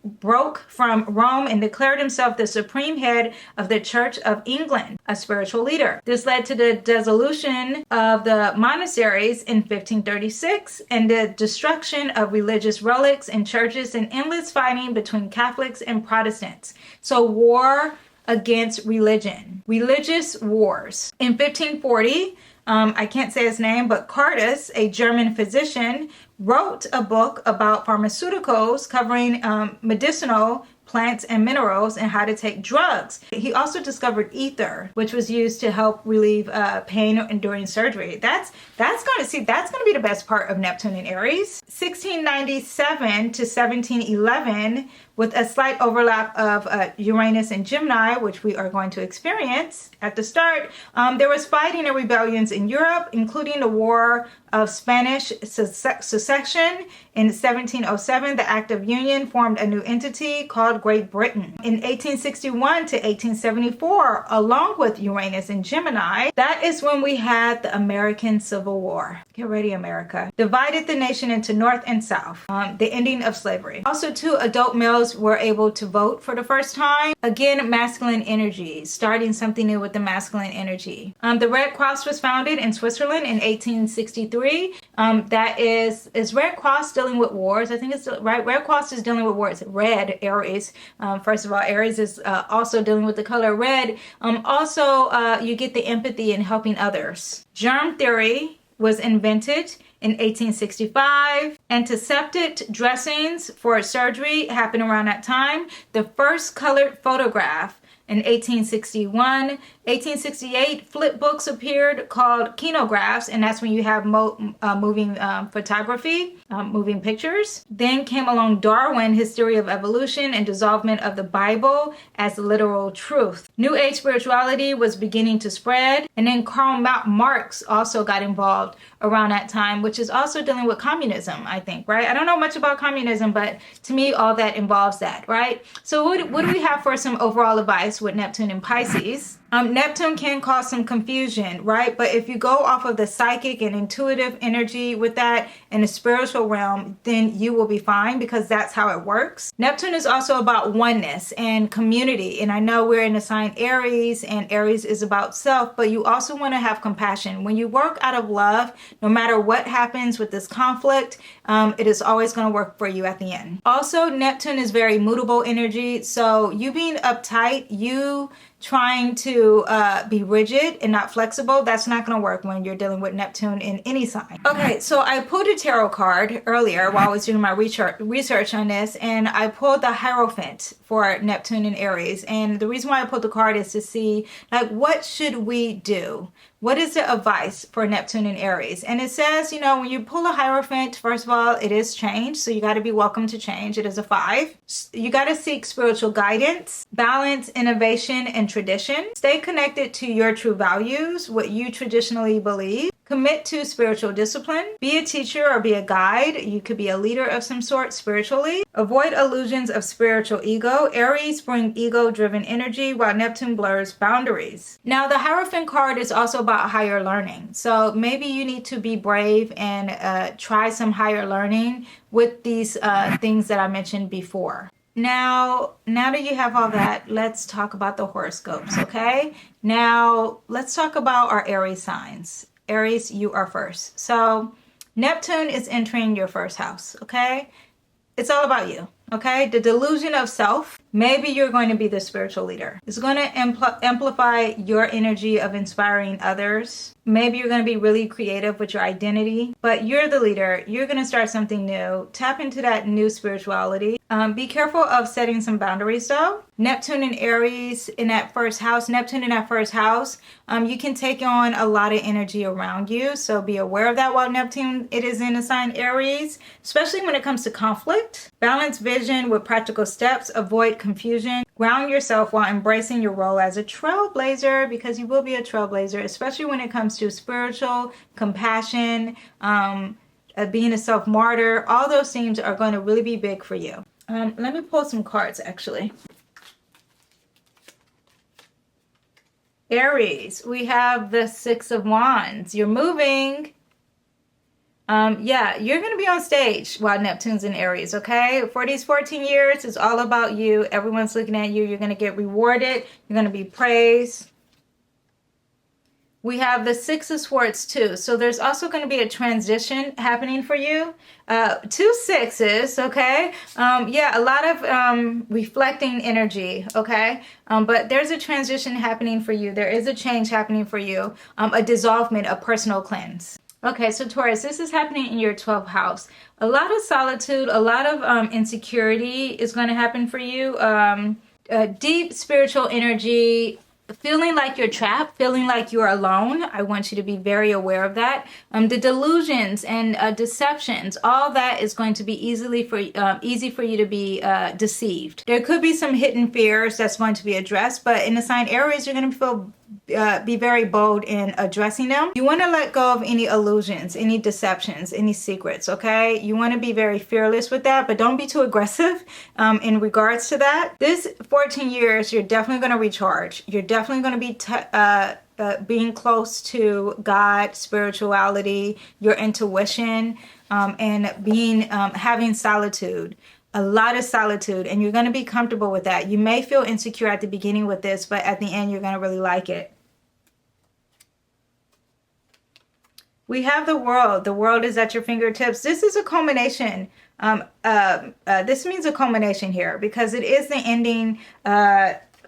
broke from Rome and declared himself the supreme head of the Church of England, a spiritual leader. This led to the dissolution of the monasteries in 1536 and the destruction of religious relics in churches and endless fighting between Catholics and Protestants. So war against religion, religious wars. In 1540, I can't say his name, but Cartus, a German physician, wrote a book about pharmaceuticals covering medicinal plants and minerals and how to take drugs. He also discovered ether, which was used to help relieve pain during surgery. That's going to be the best part of Neptune in Aries. 1697 to 1711, with a slight overlap of Uranus and Gemini, which we are going to experience at the start. There was fighting and rebellions in Europe, including the War of Spanish Succession. In 1707, the Act of Union formed a new entity called of Great Britain. In 1861 to 1874, along with Uranus and Gemini, that is when we had the American Civil War. Get ready, America. Divided the nation into North and South. The ending of slavery. Also, too, adult males were able to vote for the first time. Again, masculine energy, starting something new with the masculine energy. The Red Cross was founded in Switzerland in 1863. That is Red Cross dealing with wars? I think it's right. Red Cross is dealing with wars. Red, Aries. First of all, Aries is also dealing with the color red. You get the empathy in helping others. Germ theory was invented in 1865. Antiseptic dressings for surgery happened around that time. The first colored photograph in 1861. 1868, flip books appeared called kinographs, and that's when you have moving photography, moving pictures. Then came along Darwin, his theory of evolution and dissolvement of the Bible as literal truth. New Age spirituality was beginning to spread, and then Karl Marx also got involved around that time, which is also dealing with communism, I think, right? I don't know much about communism, but to me, all that involves that, right? So what do we have for some overall advice with Neptune in Pisces? Neptune can cause some confusion, right? But if you go off of the psychic and intuitive energy with that in the spiritual realm, then you will be fine, because that's how it works. Neptune is also about oneness and community. And I know we're in the sign Aries, and Aries is about self, but you also want to have compassion. When you work out of love, no matter what happens with this conflict, it is always going to work for you at the end. Also, Neptune is very mutable energy. So you being uptight, you trying to be rigid and not flexible, that's not going to work when you're dealing with Neptune in any sign. Okay, so I pulled a tarot card earlier while I was doing my research on this, and I pulled the Hierophant for Neptune in Aries. And the reason why I pulled the card is to see, like, what should we do? What is the advice for Neptune in Aries? And it says, you know, when you pull a Hierophant, first of all, it is change. So you got to be welcome to change. It is a 5. You got to seek spiritual guidance, balance, innovation, and tradition. Stay connected to your true values, what you traditionally believe. Commit to spiritual discipline. Be a teacher or be a guide. You could be a leader of some sort spiritually. Avoid illusions of spiritual ego. Aries bring ego-driven energy, while Neptune blurs boundaries. Now, the Hierophant card is also about higher learning. So maybe you need to be brave and try some higher learning with these things that I mentioned before. Now that you have all that, let's talk about the horoscopes, okay? Now, let's talk about our Aries signs. Aries, you are first. So Neptune is entering your first house, okay? It's all about you, okay? The delusion of self. Maybe you're going to be the spiritual leader. It's going to amplify your energy of inspiring others. Maybe you're going to be really creative with your identity, but you're the leader. You're going to start something new. Tap into that new spirituality. Be careful of setting some boundaries though. Neptune in Aries in that first house, Neptune in that first house, you can take on a lot of energy around you. So be aware of that while Neptune, it is in the sign Aries, especially when it comes to conflict. Balance vision with practical steps. Avoid confusion. Ground yourself while embracing your role as a trailblazer, because you will be a trailblazer, especially when it comes to spiritual, compassion, being a self-martyr. All those themes are going to really be big for you. Let me pull some cards, actually. Aries, we have the 6 of Wands. You're moving. Yeah, you're going to be on stage while Neptune's in Aries, okay? For these 14 years, it's all about you. Everyone's looking at you. You're going to get rewarded. You're going to be praised. We have the 6 of Swords too. So there's also going to be a transition happening for you. 2 6s, okay? Yeah, a lot of reflecting energy, okay? But there's a transition happening for you. There is a change happening for you. A dissolvement, a personal cleanse. Okay, so Taurus, this is happening in your 12th house. A lot of solitude, a lot of insecurity is going to happen for you. Deep spiritual energy, feeling like you're trapped, feeling like you're alone. I want you to be very aware of that. The delusions and deceptions, all that is going to be easy for you to be deceived. There could be some hidden fears that's going to be addressed, but in the sign Aries, you're going to feel be very bold in addressing them. You want to let go of any illusions, any deceptions, any secrets, okay? You want to be very fearless with that, but don't be too aggressive in regards to that. This 14 years, you're definitely going to recharge. You're definitely going to be being close to God, spirituality, your intuition, and being having solitude. A lot of solitude, and you're going to be comfortable with that. You may feel insecure at the beginning with this, but at the end you're going to really like it. We have the world. The world is at your fingertips. This is a culmination. This means a culmination here because it is the ending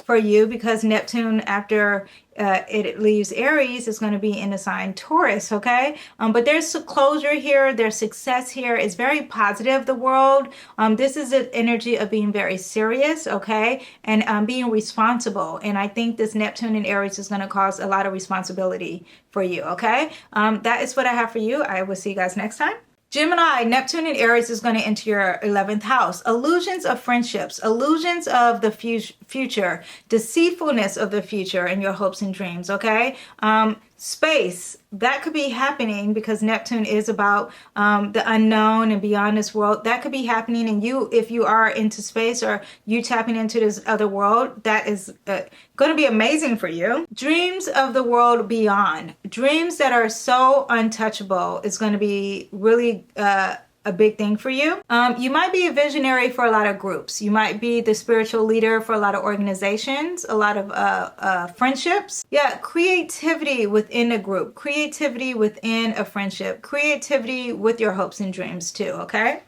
for you, because Neptune, after it leaves Aries, is going to be in the sign Taurus, okay? But there's closure here. There's success here. It's very positive, the world. This is an energy of being very serious, okay? And being responsible. And I think this Neptune in Aries is going to cause a lot of responsibility for you, okay? That is what I have for you. I will see you guys next time. Gemini, Neptune in Aries is going to enter your 11th house. Illusions of friendships, illusions of the future, deceitfulness of the future and your hopes and dreams, okay? Space, that could be happening because Neptune is about the unknown and beyond this world. That could be happening in you if you are into space or you tapping into this other world. That is going to be amazing for you. Dreams of the world beyond. Dreams that are so untouchable is going to be really a big thing for you. You might be a visionary for a lot of groups. You might be the spiritual leader for a lot of organizations, a lot of friendships. Yeah, creativity within a group, creativity within a friendship, creativity with your hopes and dreams too, okay?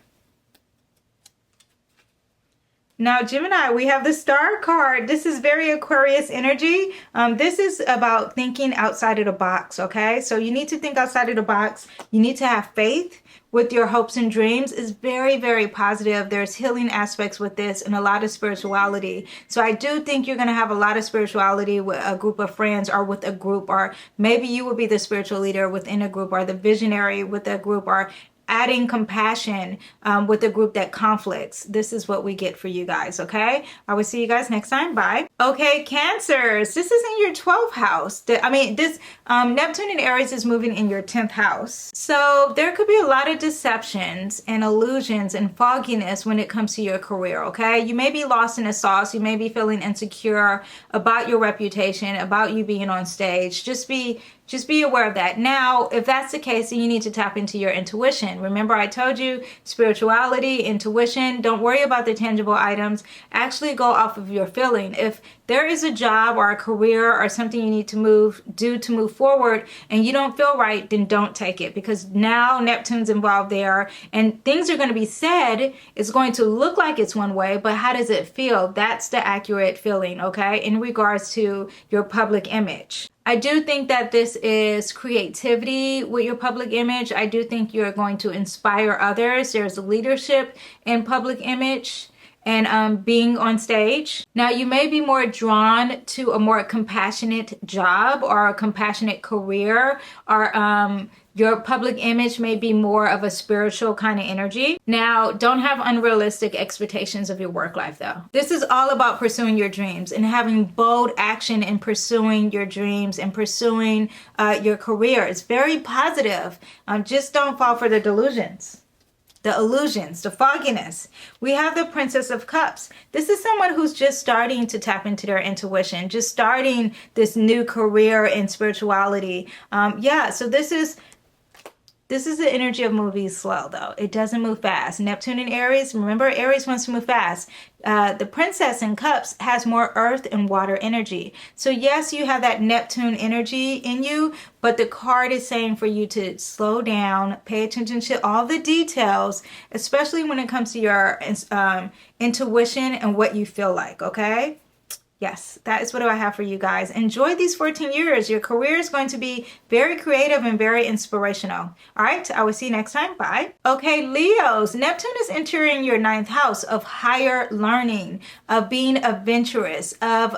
Now, Gemini, we have the Star card. This is very Aquarius energy. This is about thinking outside of the box, okay? So you need to think outside of the box. You need to have faith with your hopes and dreams. Is very, very positive. There's healing aspects with this and a lot of spirituality. So I do think you're going to have a lot of spirituality with a group of friends or with a group, or maybe you will be the spiritual leader within a group or the visionary with a group, or adding compassion with a group that conflicts. This is what we get for you guys, okay? I will see you guys next time. Bye. Okay, Cancers. This is in your 12th house. This Neptune in Aries is moving in your 10th house. So there could be a lot of deceptions and illusions and fogginess when it comes to your career, okay? You may be lost in the sauce. You may be feeling insecure about your reputation, about you being on stage. Just be aware of that. Now, if that's the case, then you need to tap into your intuition. Remember, I told you spirituality, intuition. Don't worry about the tangible items. Actually go off of your feeling. If there is a job or a career or something you need to do to move forward and you don't feel right, then don't take it, because now Neptune's involved there and things are going to be said. It's going to look like it's one way, but how does it feel? That's the accurate feeling, okay, in regards to your public image. I do think that this is creativity with your public image. I do think you're going to inspire others. There's leadership in public image and being on stage. Now, you may be more drawn to a more compassionate job or a compassionate career, or your public image may be more of a spiritual kind of energy. Now, don't have unrealistic expectations of your work life though. This is all about pursuing your dreams and having bold action in pursuing your dreams and pursuing your career. It's very positive. Just don't fall for the delusions. The illusions, the fogginess. We have the Princess of Cups. This is someone who's just starting to tap into their intuition, just starting this new career in spirituality. So this is the energy of moving slow, though. It doesn't move fast. Neptune in Aries, remember, Aries wants to move fast. The Princess in Cups has more earth and water energy. So yes, you have that Neptune energy in you, but the card is saying for you to slow down, pay attention to all the details, especially when it comes to your intuition and what you feel like, okay? Yes, that is what I have for you guys. Enjoy these 14 years. Your career is going to be very creative and very inspirational. All right, I will see you next time. Bye. Okay, Leos, Neptune is entering your 9th house of higher learning, of being adventurous, of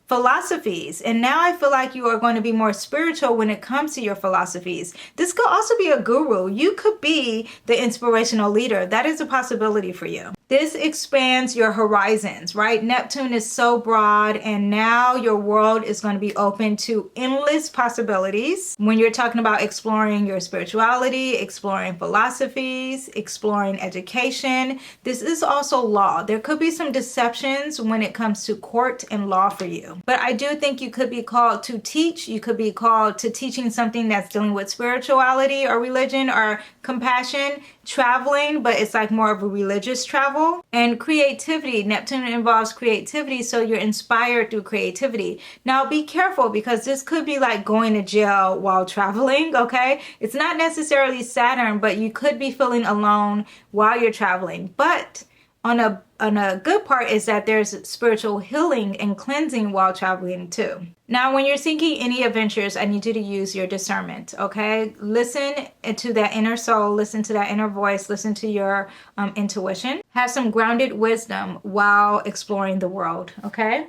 philosophies. And now I feel like you are going to be more spiritual when it comes to your philosophies. This could also be a guru. You could be the inspirational leader. That is a possibility for you. This expands your horizons, right? Neptune is so broad, and now your world is going to be open to endless possibilities when you're talking about exploring your spirituality, exploring philosophies, exploring education. This is also law. There could be some deceptions when it comes to court and law for you. But I do think you could be called to teach. You could be called to teaching something that's dealing with spirituality or religion or compassion, traveling, but it's like more of a religious travel. And creativity. Neptune involves creativity, so you're inspired through creativity. Now be careful, because this could be like going to jail while traveling, okay? It's not necessarily Saturn, but you could be feeling alone while you're traveling. But on a good part is that there's spiritual healing and cleansing while traveling too. Now, when you're seeking any adventures, I need you to use your discernment, okay? Listen to that inner soul, listen to that inner voice, listen to your intuition. Have some grounded wisdom while exploring the world, okay?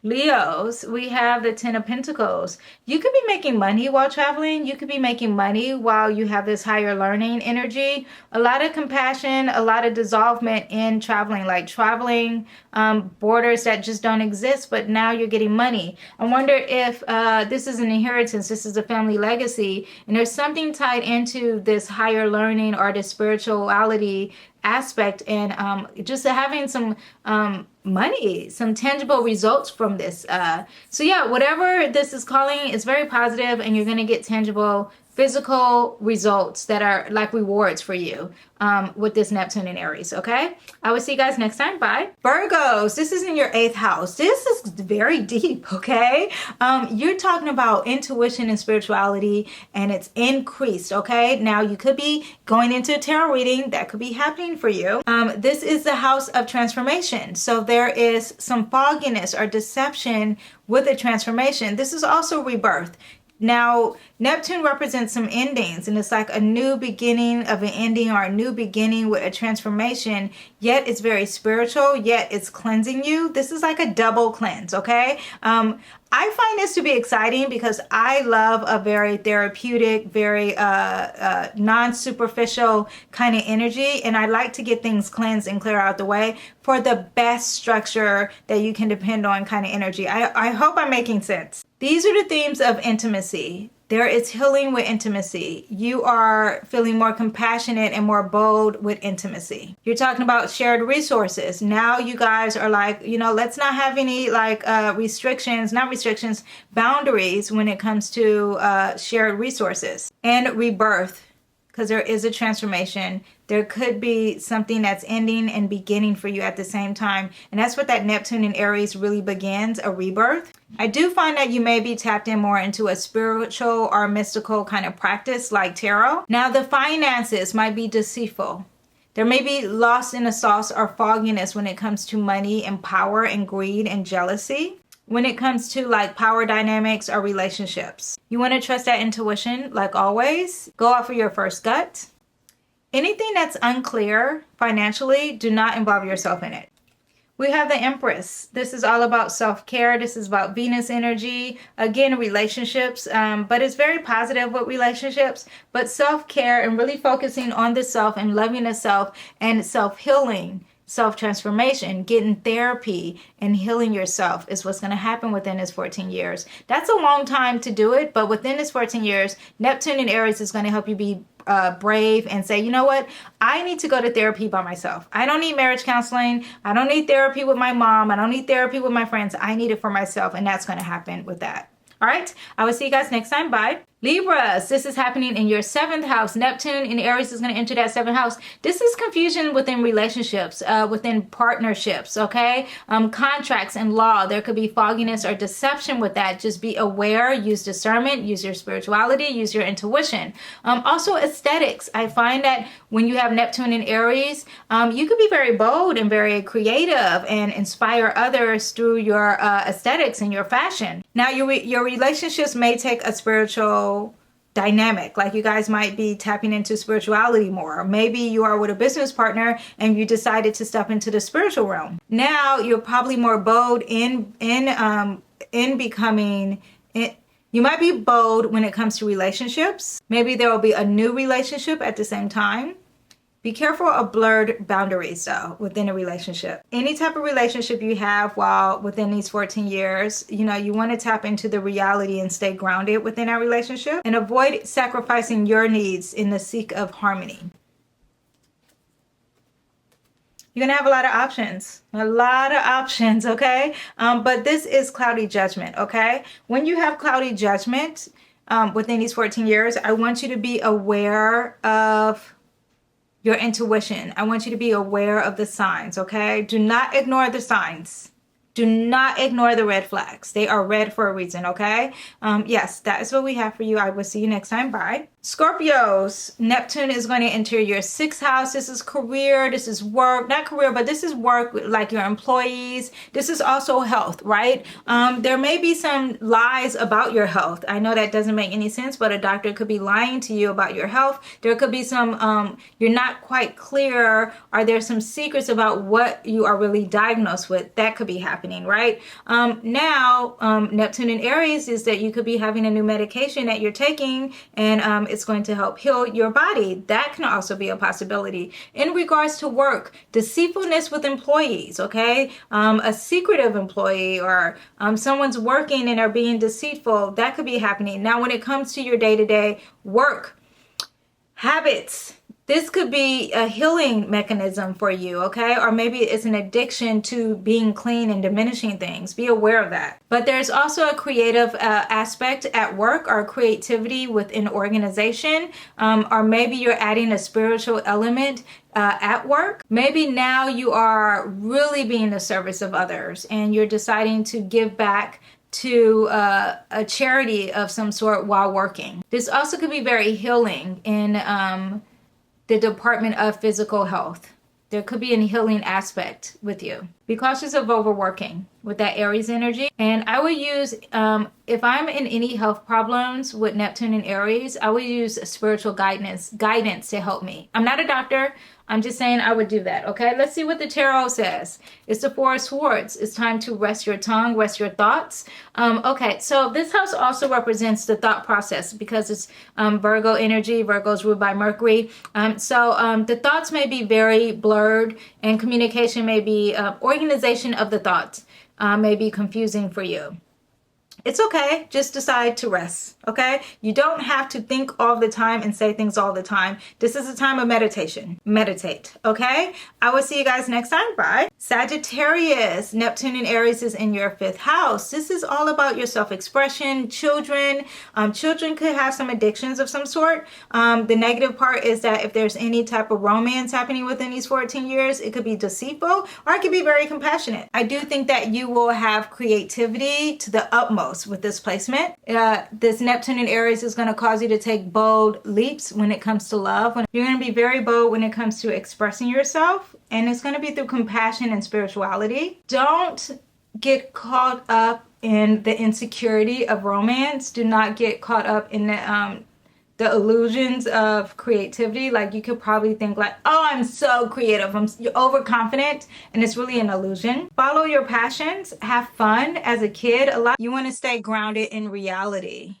Leos, we have the 10 of Pentacles. You could be making money while traveling. You could be making money while you have this higher learning energy. A lot of compassion, a lot of dissolvement in traveling, like traveling borders that just don't exist, but now you're getting money. I wonder if this is an inheritance, this is a family legacy, and there's something tied into this higher learning or this spirituality aspect, and just having some money, some tangible results from this. So yeah, whatever this is calling is very positive, and you're going to get tangible physical results that are like rewards for you with this Neptune in Aries, okay? I will see you guys next time. Bye. Virgos, this is in your 8th house. This is very deep, okay? You're talking about intuition and spirituality, and it's increased, okay? Now, you could be going into a tarot reading. That could be happening for you. This is the house of transformation. So there is some fogginess or deception with a transformation. This is also rebirth. Now, Neptune represents some endings, and it's like a new beginning of an ending or a new beginning with a transformation, yet it's very spiritual, yet it's cleansing you. This is like a double cleanse, okay? I find this to be exciting because I love a very therapeutic, very non-superficial kind of energy, and I like to get things cleansed and clear out the way for the best structure that you can depend on kind of energy. I hope I'm making sense. These are the themes of intimacy. There is healing with intimacy. You are feeling more compassionate and more bold with intimacy. You're talking about shared resources. Now you guys are like, you know, let's not have any like boundaries when it comes to shared resources. And rebirth, because there is a transformation. There could be something that's ending and beginning for you at the same time. And that's what that Neptune in Aries really begins, a rebirth. I do find that you may be tapped in more into a spiritual or mystical kind of practice like tarot. Now, the finances might be deceitful. There may be lost in the sauce or fogginess when it comes to money and power and greed and jealousy. When it comes to like power dynamics or relationships, you want to trust that intuition like always. Go off of your first gut. Anything that's unclear financially, do not involve yourself in it. We have the Empress. This is all about self-care. This is about Venus energy. Again, relationships, but it's very positive with relationships. But self-care and really focusing on the self and loving the self and self-healing, self-transformation, getting therapy and healing yourself is what's going to happen within this 14 years. That's a long time to do it, but within this 14 years, Neptune in Aries is going to help you be brave and say, you know what, I need to go to therapy by myself. I don't need marriage counseling. I don't need therapy with my mom. I don't need therapy with my friends. I need it for myself, and that's going to happen with that. All right, I will see you guys next time. Bye. Libras, this is happening in your 7th house. Neptune in Aries is going to enter that 7th house. This is confusion within relationships, within partnerships, okay? Contracts and law. There could be fogginess or deception with that. Just be aware, use discernment, use your spirituality, use your intuition. Also aesthetics. I find that when you have Neptune in Aries, you could be very bold and very creative and inspire others through your aesthetics and your fashion. Now, your relationships may take a spiritual dynamic, like you guys might be tapping into spirituality more. Maybe you are with a business partner and you decided to step into the spiritual realm. Now you're probably more bold in becoming. You might be bold when it comes to relationships. Maybe there will be a new relationship at the same time. Be careful of blurred boundaries though within a relationship. Any type of relationship you have while within these 14 years, you know, you want to tap into the reality and stay grounded within that relationship and avoid sacrificing your needs in the seek of harmony. You're going to have a lot of options, okay? But this is cloudy judgment, okay? When you have cloudy judgment within these 14 years, I want you to be aware of your intuition. I want you to be aware of the signs, okay? Do not ignore the signs. Do not ignore the red flags. They are red for a reason, okay? Yes, that is what we have for you. I will see you next time. Bye. Scorpios, Neptune is going to enter your 6th house. This is career. This is work. Not career, but this is work, like your employees. This is also health, right? There may be some lies about your health. I know that doesn't make any sense, but a doctor could be lying to you about your health. There could be some, you're not quite clear. Are there some secrets about what you are really diagnosed with? That could be happening, right? Now, Neptune in Aries is that you could be having a new medication that you're taking, and it's going to help heal your body. That can also be a possibility. In regards to work, deceitfulness with employees, okay? A secretive employee or someone's working and are being deceitful, that could be happening. Now, when it comes to your day-to-day work, habits, this could be a healing mechanism for you, okay? Or maybe it's an addiction to being clean and diminishing things. Be aware of that. But there's also a creative aspect at work or creativity within organization. Or maybe you're adding a spiritual element at work. Maybe now you are really being the service of others and you're deciding to give back to a charity of some sort while working. This also could be very healing in the Department of Physical Health. There could be a healing aspect with you. Be cautious of overworking with that Aries energy. And I would use, if I'm in any health problems with Neptune and Aries, I would use spiritual guidance to help me. I'm not a doctor. I'm just saying I would do that, okay? Let's see what the tarot says. It's the Four of Swords. It's time to rest your tongue, rest your thoughts. Okay, so this house also represents the thought process because it's Virgo energy. Virgo's ruled by Mercury. So the thoughts may be very blurred and communication may be, organization of the thoughts may be confusing for you. It's okay. Just decide to rest. Okay. You don't have to think all the time and say things all the time. This is a time of meditation. Meditate. Okay. I will see you guys next time. Bye. Sagittarius, Neptune in Aries is in your 5th house. This is all about your self-expression. Children. Children could have some addictions of some sort. The negative part is that if there's any type of romance happening within these 14 years, it could be deceitful or it could be very compassionate. I do think that you will have creativity to the utmost with this placement. This Neptune in Aries is going to cause you to take bold leaps when it comes to love. You're going to be very bold when it comes to expressing yourself, and it's going to be through compassion and spirituality. Don't get caught up in the insecurity of romance. Do not get caught up in the illusions of creativity. Like, you could probably think like, oh, I'm so creative, you're overconfident, and it's really an illusion. Follow your passions, have fun. As a kid, you want to stay grounded in reality.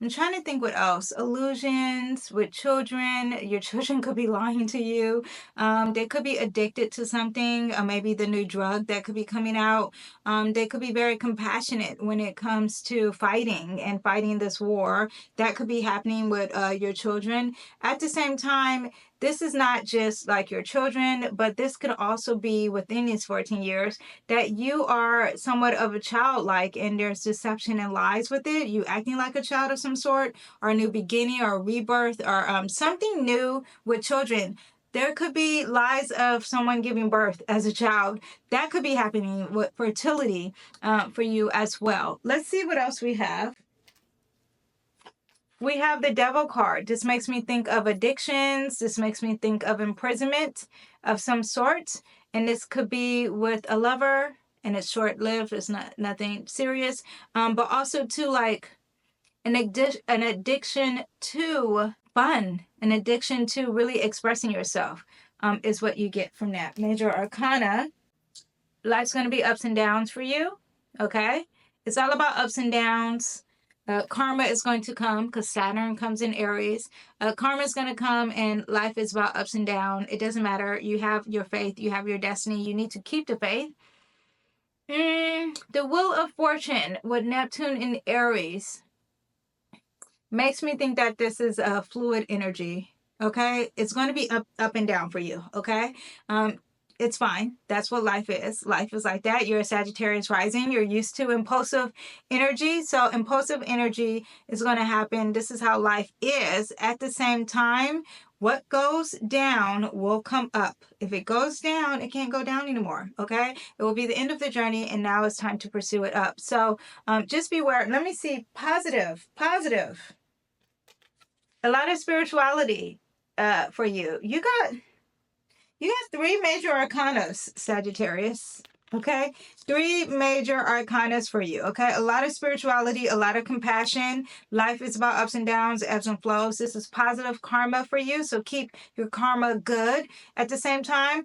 I'm trying to think what else. Illusions with children. Your children could be lying to you. They could be addicted to something, or maybe the new drug that could be coming out. They could be very compassionate when it comes to fighting this war. That could be happening with your children. At the same time, this is not just like your children, but this could also be within these 14 years that you are somewhat of a childlike and there's deception and lies with it. You acting like a child of some sort, or a new beginning or a rebirth, or something new with children. There could be lies of someone giving birth as a child. That could be happening with fertility for you as well. Let's see what else we have. We have the Devil card. This makes me think of addictions. This makes me think of imprisonment of some sort. And this could be with a lover, and it's short-lived. It's nothing serious. But also to like an addiction to fun, an addiction to really expressing yourself is what you get from that. Major Arcana. Life's going to be ups and downs for you. Okay? It's all about ups and downs. Karma is going to come because Saturn comes in Aries. Karma is going to come, and life is about ups and downs. It doesn't matter. You have your faith. You have your destiny. You need to keep the faith. The Wheel of Fortune with Neptune in Aries makes me think that this is a fluid energy. Okay, it's going to be up and down for you. Okay, it's fine. That's what life is. Life is like that. You're a Sagittarius rising. You're used to impulsive energy. So impulsive energy is going to happen. This is how life is. At the same time, what goes down will come up. If it goes down, it can't go down anymore. Okay. It will be the end of the journey. And now it's time to pursue it up. So just beware. Let me see. Positive. A lot of spirituality for you. You got 3 major arcanas, Sagittarius. Okay? 3 major arcanas for you. Okay? A lot of spirituality, a lot of compassion. Life is about ups and downs, ebbs and flows. This is positive karma for you. So keep your karma good. At the same time,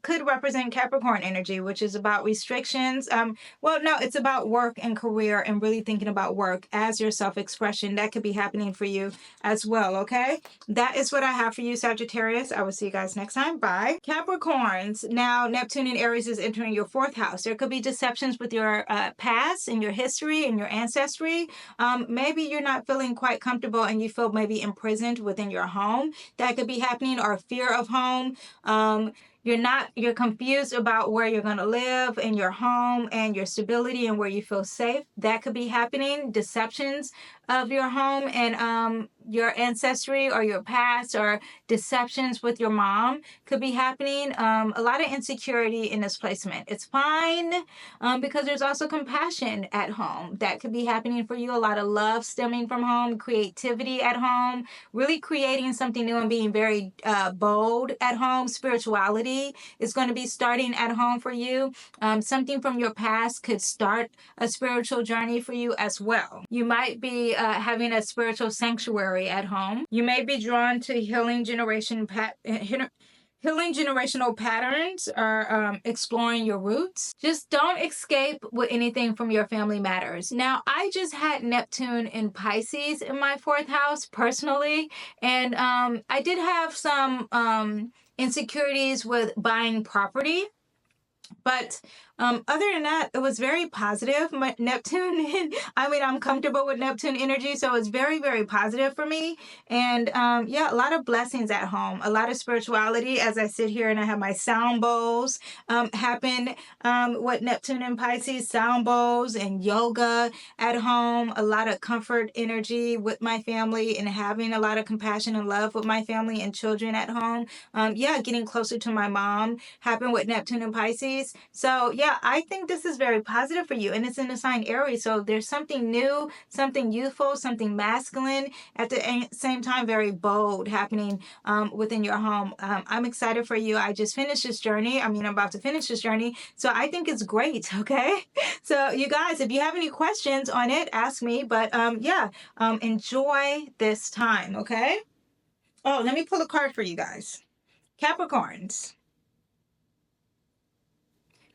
could represent Capricorn energy, which is about restrictions. Well, no, it's about work and career and really thinking about work as your self-expression. That could be happening for you as well, okay? That is what I have for you, Sagittarius. I will see you guys next time. Bye. Capricorns. Now, Neptune in Aries is entering your 4th house. There could be deceptions with your past and your history and your ancestry. Maybe you're not feeling quite comfortable and you feel maybe imprisoned within your home. That could be happening, or fear of home. You're confused about where you're going to live in your home and your stability and where you feel safe. That could be happening. Deceptions of your home and your ancestry or your past, or deceptions with your mom could be happening. A lot of insecurity in this placement. It's fine because there's also compassion at home. That could be happening for you. A lot of love stemming from home, creativity at home, really creating something new and being very bold at home. Spirituality is going to be starting at home for you. Something from your past could start a spiritual journey for you as well. You might be having a spiritual sanctuary at home. You may be drawn to healing generational patterns, or exploring your roots. Just don't escape with anything from your family matters. Now, I just had Neptune in Pisces in my 4th house personally, and I did have some insecurities with buying property. But other than that, it was very positive. My Neptune, I'm comfortable with Neptune energy, so it's very, very positive for me. And yeah, a lot of blessings at home, a lot of spirituality as I sit here and I have my sound bowls happen with Neptune and Pisces, sound bowls and yoga at home, a lot of comfort energy with my family and having a lot of compassion and love with my family and children at home. Yeah, getting closer to my mom happened with Neptune and Pisces. So yeah, I think this is very positive for you, and it's in the sign Aries. So there's something new, something youthful, something masculine, at the same time very bold happening within your home. I'm excited for you. I just finished this journey. I'm about to finish this journey. So I think it's great, okay? So you guys, if you have any questions on it, ask me. But yeah, enjoy this time, okay? Oh, let me pull a card for you guys. Capricorns.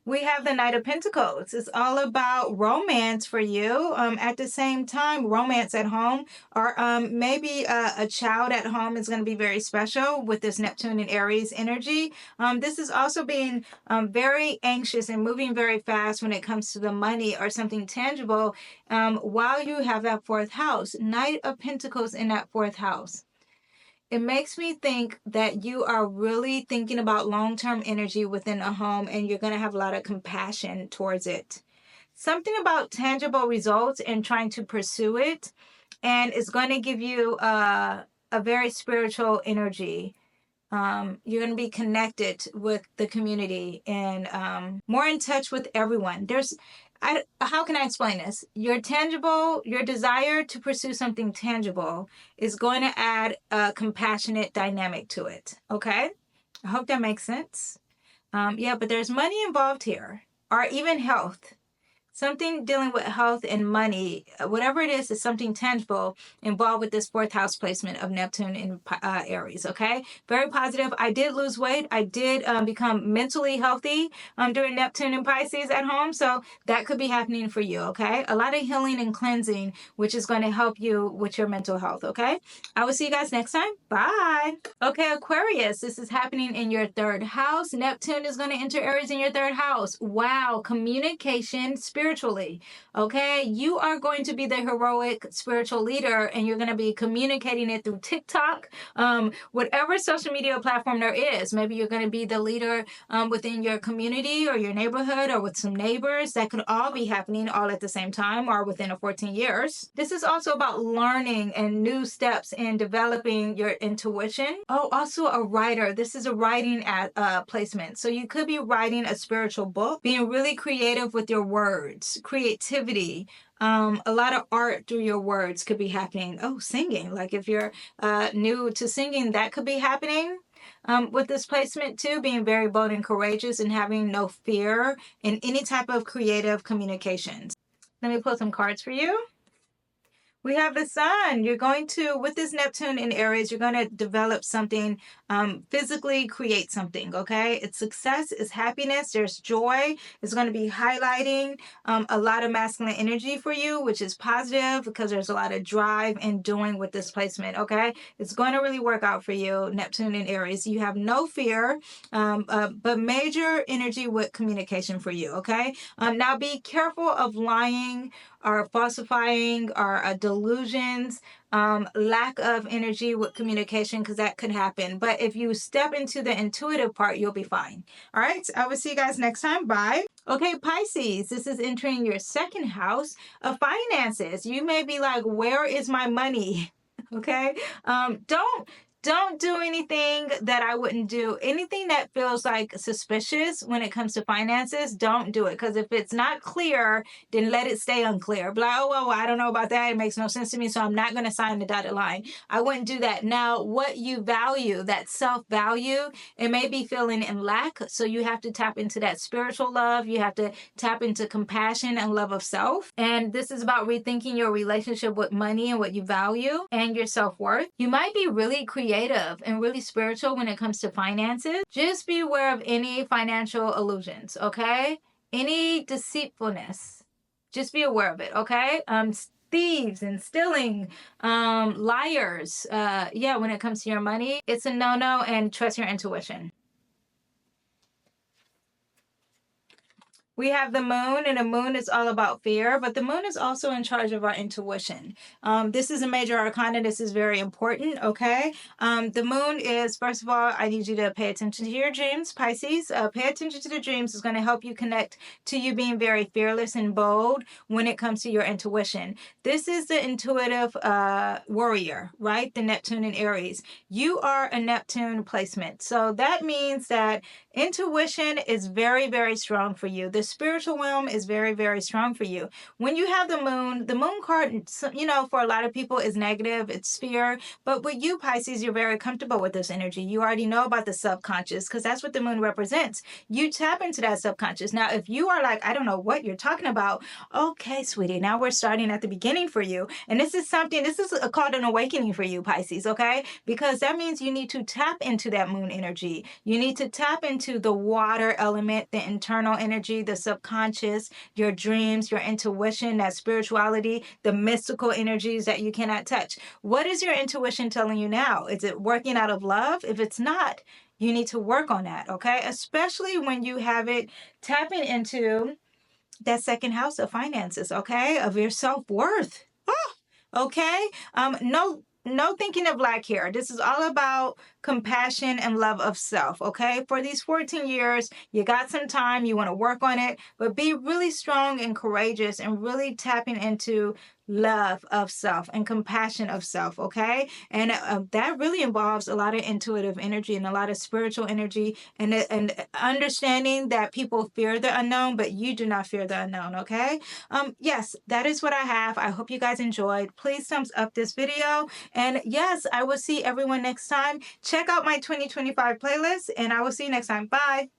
We have the Knight of Pentacles. It's all about romance for you. At the same time, romance at home, or maybe a child at home is going to be very special with this Neptune and Aries energy. This is also being very anxious and moving very fast when it comes to the money or something tangible while you have that 4th house. Knight of Pentacles in that 4th house. It makes me think that you are really thinking about long-term energy within a home, and you're going to have a lot of compassion towards it. Something about tangible results and trying to pursue it, and it's going to give you a very spiritual energy. You're going to be connected with the community and more in touch with everyone. How can I explain this? Your desire to pursue something tangible is going to add a compassionate dynamic to it. Okay? I hope that makes sense. Yeah, but there's money involved here, or even health. something dealing with health and money. Whatever it is something tangible involved with this 4th house placement of Neptune in Aries, okay? Very positive. I did lose weight. I did become mentally healthy during Neptune in Pisces at home, so that could be happening for you, okay? A lot of healing and cleansing, which is going to help you with your mental health, okay? I will see you guys next time. Bye. Okay, Aquarius, this is happening in your 3rd house. Neptune is going to enter Aries in your 3rd house. Wow, communication spiritually, okay? You are going to be the heroic spiritual leader, and you're going to be communicating it through TikTok, whatever social media platform there is. Maybe you're going to be the leader within your community or your neighborhood or with some neighbors. That could all be happening all at the same time or within a 14 years. This is also about learning and new steps in developing your intuition. Oh, also a writer. This is a writing placement. So you could be writing a spiritual book, being really creative with your words, creativity. A lot of art through your words could be happening. Oh, singing. Like if you're new to singing, that could be happening. With this placement too, being very bold and courageous and having no fear in any type of creative communications. Let me pull some cards for you. We have the sun. You're going to, with this Neptune in Aries, you're going to develop something, physically create something, okay? It's success, it's happiness, there's joy. It's going to be highlighting a lot of masculine energy for you, which is positive because there's a lot of drive and doing with this placement, okay? It's going to really work out for you, Neptune in Aries. You have no fear, but major energy with communication for you, okay? Now be careful of lying or falsifying or delusions, lack of energy with communication, because that could happen. But if you step into the intuitive part, you'll be fine. All right, I will see you guys next time. Bye. Okay, Pisces, this is entering your 2nd house of finances. You may be like, where is my money? Okay, don't do anything that I wouldn't do. Anything that feels like suspicious when it comes to finances, don't do it. Because if it's not clear, then let it stay unclear. But like, oh, well, I don't know about that. It makes no sense to me, so I'm not going to sign the dotted line. I wouldn't do that. Now, what you value, that self-value, it may be feeling in lack. So you have to tap into that spiritual love. You have to tap into compassion and love of self. And this is about rethinking your relationship with money and what you value and your self-worth. You might be really creative and really spiritual when it comes to finances. Just be aware of any financial illusions, okay? Any deceitfulness. Just be aware of it, okay? Thieves and stealing, liars. Yeah, when it comes to your money, it's a no-no, and trust your intuition. We have the moon, and the moon is all about fear, but the moon is also in charge of our intuition. This is a major arcana. This is very important, okay? The moon is, first of all, I need you to pay attention to your dreams, Pisces. Pay attention to the dreams. It's going to help you connect to you being very fearless and bold when it comes to your intuition. This is the intuitive warrior, right? The Neptune in Aries. You are a Neptune placement. So that means that intuition is very, very strong for you. The spiritual realm is very, very strong for you. When you have the moon card, you know, for a lot of people is negative, it's fear. But with you, Pisces, you're very comfortable with this energy. You already know about the subconscious because that's what the moon represents. You tap into that subconscious. Now, if you are like, I don't know what you're talking about, okay, sweetie, now we're starting at the beginning for you. And this is called an awakening for you, Pisces, okay? Because that means you need to tap into that moon energy. You need to tap into the water element, the internal energy, the subconscious, your dreams, your intuition, that spirituality, the mystical energies that you cannot touch. What is your intuition telling you now? Is it working out of love? If it's not, you need to work on that, okay? Especially when you have it tapping into that 2nd house of finances, okay? Of your self-worth. Okay? No thinking of black here. This is all about compassion and love of self, okay? For these 14 years, you got some time, you want to work on it, but be really strong and courageous and really tapping into love of self and compassion of self, okay? And that really involves a lot of intuitive energy and a lot of spiritual energy and understanding that people fear the unknown, but you do not fear the unknown, okay? Yes, that is what I have. I hope you guys enjoyed. Please thumbs up this video. And yes, I will see everyone next time. Check out my 2025 playlist, and I will see you next time. Bye.